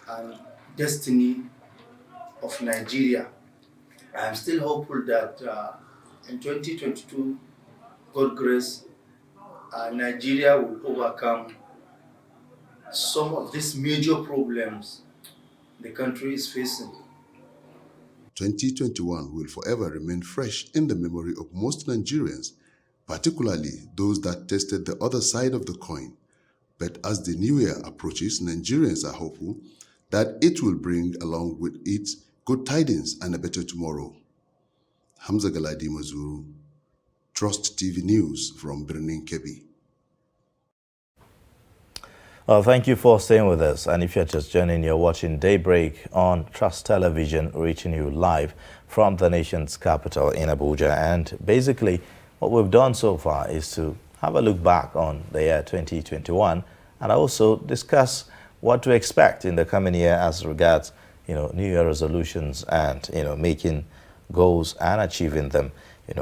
and destiny of Nigeria. I am still hopeful that in 2022, God grace, Nigeria will overcome some of these major problems the country is facing. 2021 will forever remain fresh in the memory of most Nigerians, particularly those that tasted the other side of the coin. But as the new year approaches, Nigerians are hopeful that it will bring along with it good tidings and a better tomorrow. Hamza Galadi Mazuru, Trust TV News from Birnin Kebbi. Thank you for staying with us. And if you're just joining, you're watching Daybreak on Trust Television, reaching you live from the nation's capital in Abuja. And basically, what we've done so far is to have a look back on the year 2021 and also discuss what to expect in the coming year as regards, New Year resolutions and, making goals and achieving them,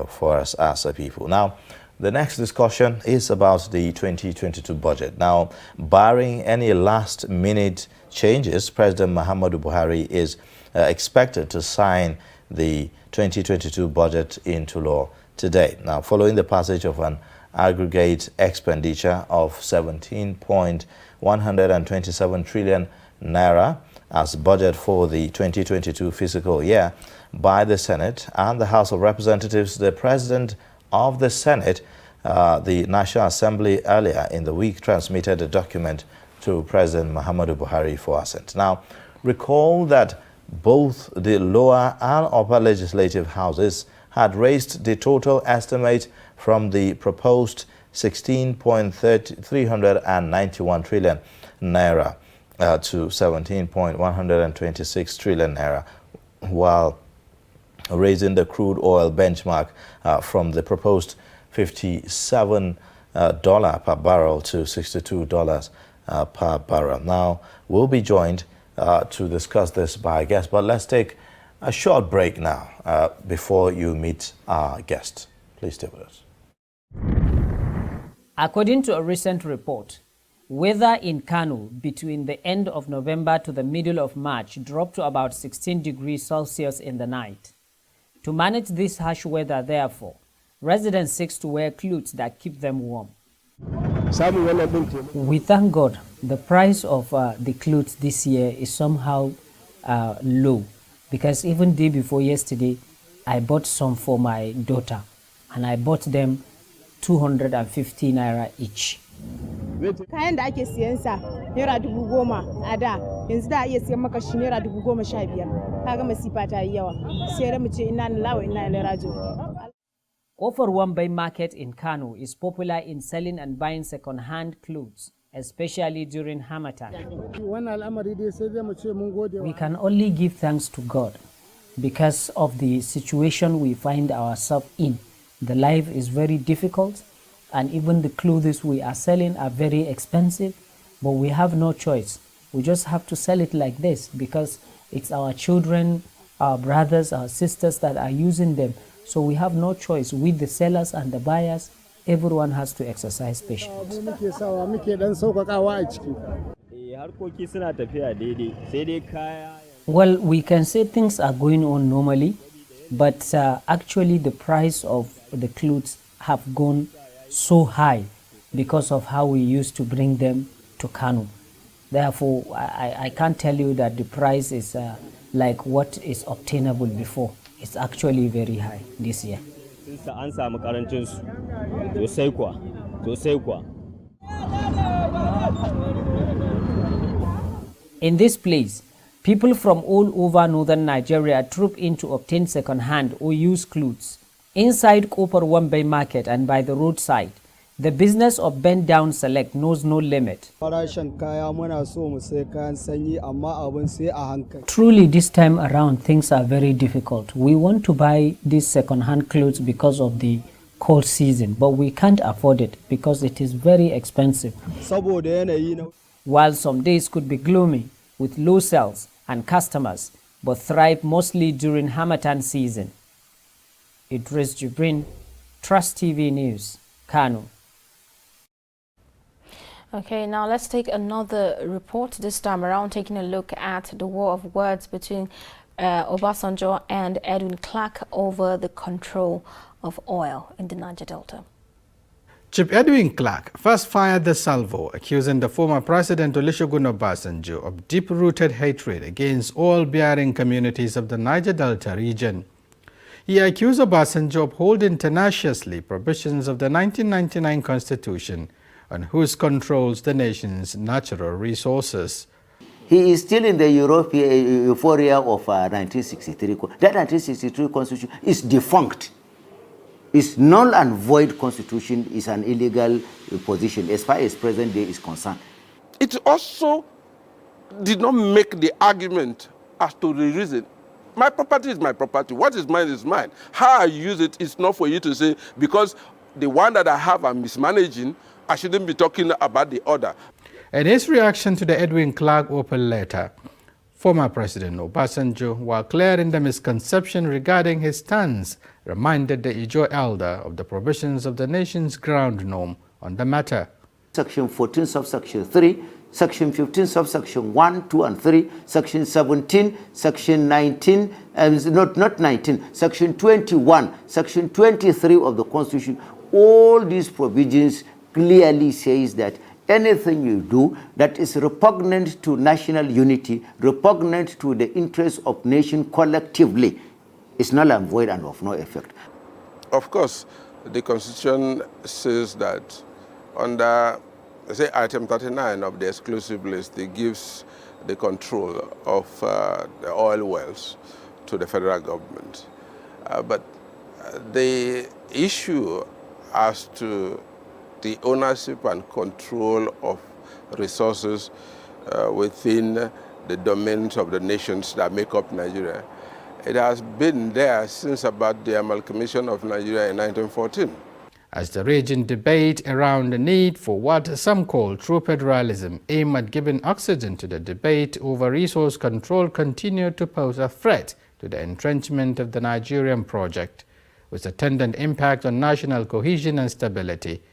for us as a people. Now, The next discussion is about the 2022 budget. Now, barring any last-minute changes, President Muhammadu Buhari is expected to sign the 2022 budget into law today. Now, following the passage of an aggregate expenditure of 17.127 trillion naira as budget for the 2022 fiscal year by the Senate and the House of Representatives, the President of the Senate, the National Assembly, earlier in the week transmitted a document to President Muhammadu Buhari for assent. Now, recall that both the lower and upper legislative houses had raised the total estimate from the proposed 16.391 trillion naira to 17.126 trillion naira, while raising the crude oil benchmark from the proposed $57 per barrel to $62 per barrel. Now, we'll be joined to discuss this by our guest, but let's take a short break now before you meet our guest. Please stay with us. According to a recent report, weather in Kano between the end of November to the middle of March dropped to about 16 degrees Celsius in the night. To manage this harsh weather, therefore, residents seek to wear clothes that keep them warm. We thank God the price of the clothes this year is somehow low, because even day before yesterday, I bought some for my daughter, and I bought them 250 naira each. Kayan da ake siyan sa naira 10,000 a da, yanzu da iya siyan maka shi naira 15,000. Kaga masifa ta yi yawa. Sai mu ce inna lillahi wa inna ilaihi raji'un. Kofar Wambai market in Kano is popular in selling and buying second-hand clothes, especially during Harmattan. We can only give thanks to God because of the situation we find ourselves in. The life is very difficult, and even the clothes we are selling are very expensive, but we have no choice. We just have to sell it like this because it's our children, our brothers, our sisters that are using them. So we have no choice. With the sellers and the buyers, everyone has to exercise patience. Well, we can say things are going on normally, but actually the price of the clothes have gone so high because of how we used to bring them to Kano. Therefore, I can't tell you that the price is like what is obtainable before. It's actually very high this year. In this place, people from all over northern Nigeria troop in to obtain second-hand or used clothes. Inside Kopar Wambai market and by the roadside, the business of bend down select knows no limit. Truly, this time around, things are very difficult. We want to buy these second-hand clothes because of the cold season, but we can't afford it because it is very expensive. While some days could be gloomy with low sales and customers, but thrive mostly during Harmattan season. Idris Jibrin, Trust TV News, Kano. Okay, now let's take another report, this time around taking a look at the war of words between Obasanjo and Edwin Clark over the control of oil in the Niger Delta. Chief Edwin Clark first fired the salvo, accusing the former President Olusegun Obasanjo of deep-rooted hatred against oil-bearing communities of the Niger Delta region. He accused Obasanjo of holding tenaciously provisions of the 1999 Constitution and whose controls the nation's natural resources. He is still in the euphoria of 1963. That 1963 Constitution is defunct. It's null and void Constitution, is an illegal position as far as present day is concerned. It also did not make the argument as to the reason. My property is my property. What is mine is mine. How I use it is not for you to say, because the one that I have I'm mismanaging, I shouldn't be talking about the other. In his reaction to the Edwin Clark open letter, Former President Obasanjo, while clearing the misconception regarding his stance, reminded the Ijaw elder of the provisions of the nation's ground norm on the matter. Section 14, subsection 3, Section 15, subsection 1, 2, and 3, Section 17, Section 19, not 19, Section 21, Section 23 of the Constitution. All these provisions clearly says that anything you do that is repugnant to national unity, repugnant to the interests of nation collectively, is null and void and of no effect. Of course, the Constitution says that under, say, item 39 of the exclusive list, it gives the control of the oil wells to the federal government. But the issue as to the ownership and control of resources within the domains of the nations that make up Nigeria, it has been there since about the amalgamation of Nigeria in 1914. As the region debate around the need for what some call true federalism aimed at giving oxygen to the debate over resource control continued to pose a threat to the entrenchment of the Nigerian project, with attendant impact on national cohesion and stability.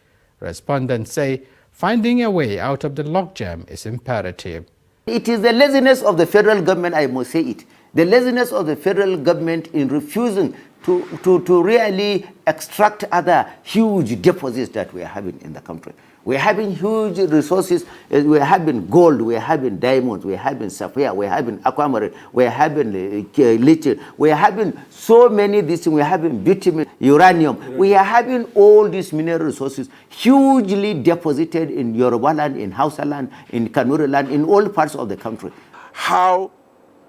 Respondents say finding a way out of the logjam is imperative. It is the laziness of the federal government, I must say it, the laziness of the federal government in refusing to really extract other huge deposits that we are having in the country. We are having huge resources. We are having gold, we are having diamonds, we are having sapphire, we are having aquamarine, we are having lithium, we are having so many these things. We are having bitumen, uranium. We are having all these mineral resources hugely deposited in Yoruba land, in Hausa land, in Kanuri land, in all parts of the country. How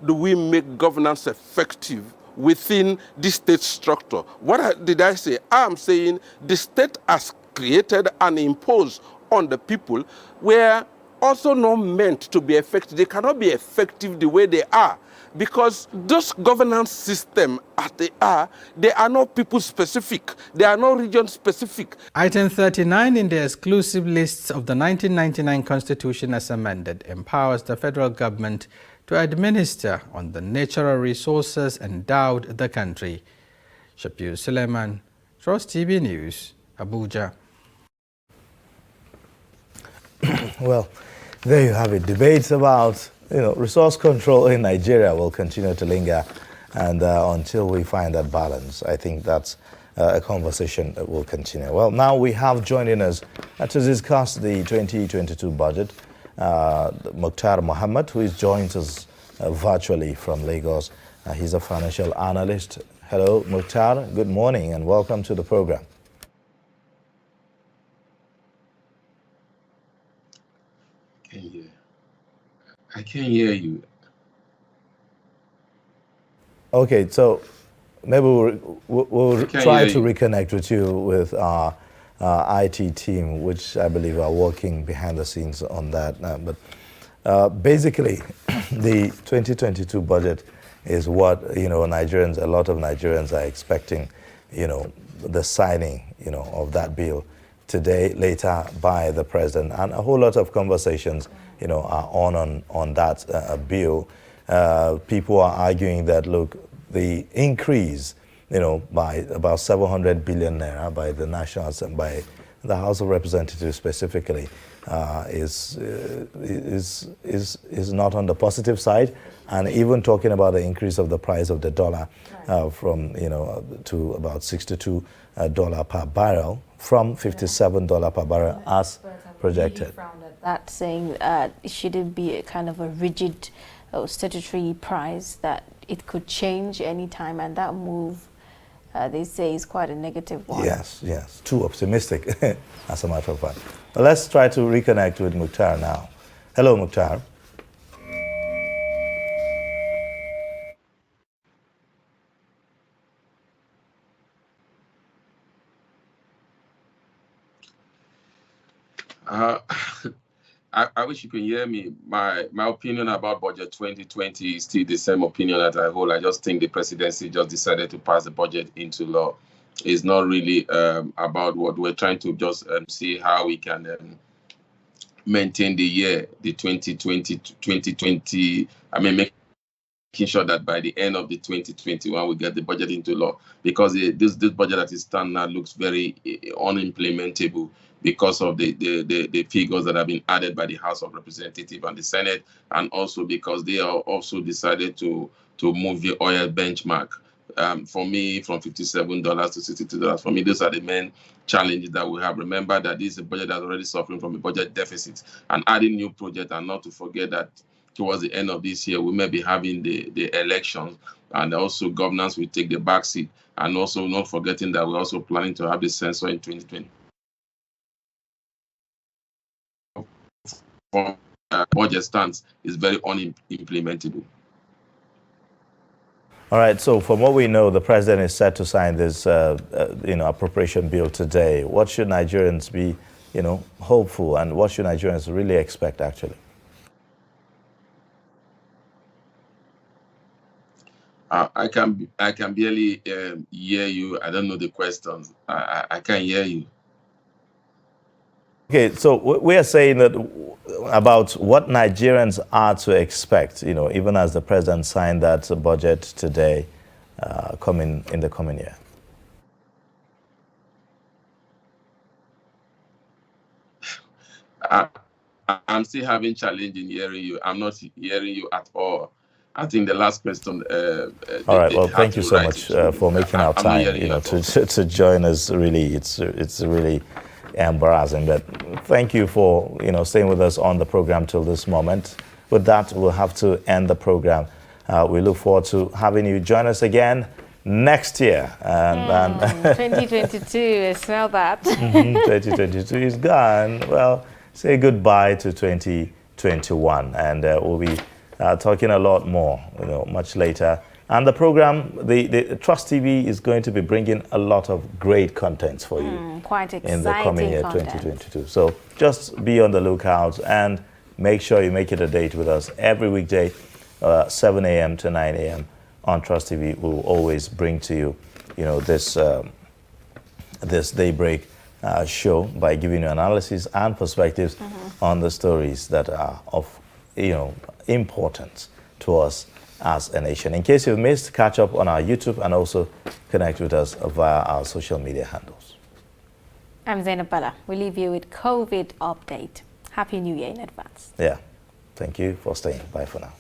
do we make governance effective within the state structure? What did I say? I'm saying the state has created and imposed on the people were also not meant to be effective. They cannot be effective the way they are, because those governance systems as they are not people specific, they are not region specific. Item 39 in the exclusive lists of the 1999 Constitution as amended empowers the federal government to administer on the natural resources endowed the country. Shapir Suleiman, Trust TV News, Abuja. Well, there you have it. Debates about resource control in Nigeria will continue to linger, and until we find that balance, I think that's a conversation that will continue. Well, now we have joining us to discuss the 2022 budget, Mukhtar Mohammed, who joins us virtually from Lagos. He's a financial analyst. Hello, Mukhtar. Good morning and welcome to the program. I can't hear you. Okay, so maybe we'll try to reconnect with you with our IT team, which I believe are working behind the scenes on that. But basically, the 2022 budget is what a lot of Nigerians are expecting. The signing, of that bill today, later by the president, and a whole lot of conversations, are on that bill. People are arguing that, look, the increase, by about 700 billion naira by the National Assembly, by the House of Representatives specifically, is not on the positive side, and even talking about the increase of the price of the dollar from to about $62 per barrel from $57 per barrel as projected. That saying should it be a kind of a rigid statutory price that it could change any time, and that move they say is quite a negative one. Yes, too optimistic as a matter of fact. But let's try to reconnect with Mukhtar now. Hello, Mukhtar. I wish you could hear me. My opinion about budget 2020 is still the same opinion that I hold. I just think the presidency just decided to pass the budget into law. It's not really about what we're trying to just see how we can maintain the year, the 2020, make sure that by the end of the 2021 we get the budget into law, because this budget that is done now looks very unimplementable because of the figures that have been added by the House of Representatives and the Senate, and also because they are also decided to move the oil benchmark. For me, from $57 to $62. For me, those are the main challenges that we have. Remember that this is a budget that's already suffering from a budget deficit, and adding new projects, and not to forget that towards the end of this year, we may be having the elections, and also governance will take the backseat, and also not forgetting that we're also planning to have the census in 2020. Budget stance is very unimplementable. All right, so from what we know, the president is set to sign this appropriation bill today. What should Nigerians be hopeful, and what should Nigerians really expect actually? I can barely hear you. I don't know the questions. I can't hear you. Okay, so we are saying that about what Nigerians are to expect, even as the president signed that budget today, coming in the coming year. I'm still having challenge in hearing you. I'm not hearing you at all. I think the last question. All right. Well, thank you so much for making our time. To join us. Really, it's really embarrassing. But thank you for staying with us on the program till this moment. With that, we'll have to end the program. We look forward to having you join us again next year. And 2022, I smell that. 2022 is gone. Well, say goodbye to 2021, and we'll be talking a lot more, much later. And the program, the Trust TV is going to be bringing a lot of great contents for you quite exciting in the coming year, 2022. So just be on the lookout and make sure you make it a date with us every weekday, 7 a.m. to 9 a.m. on Trust TV. We'll always bring to you, this daybreak show by giving you analysis and perspectives on the stories that are of importance to us as a nation. In case you've missed, catch up on our YouTube and also connect with us via our social media handles. I'm Zainab Bala. We leave you with COVID update. Happy New Year in advance. Yeah. Thank you for staying. Bye for now.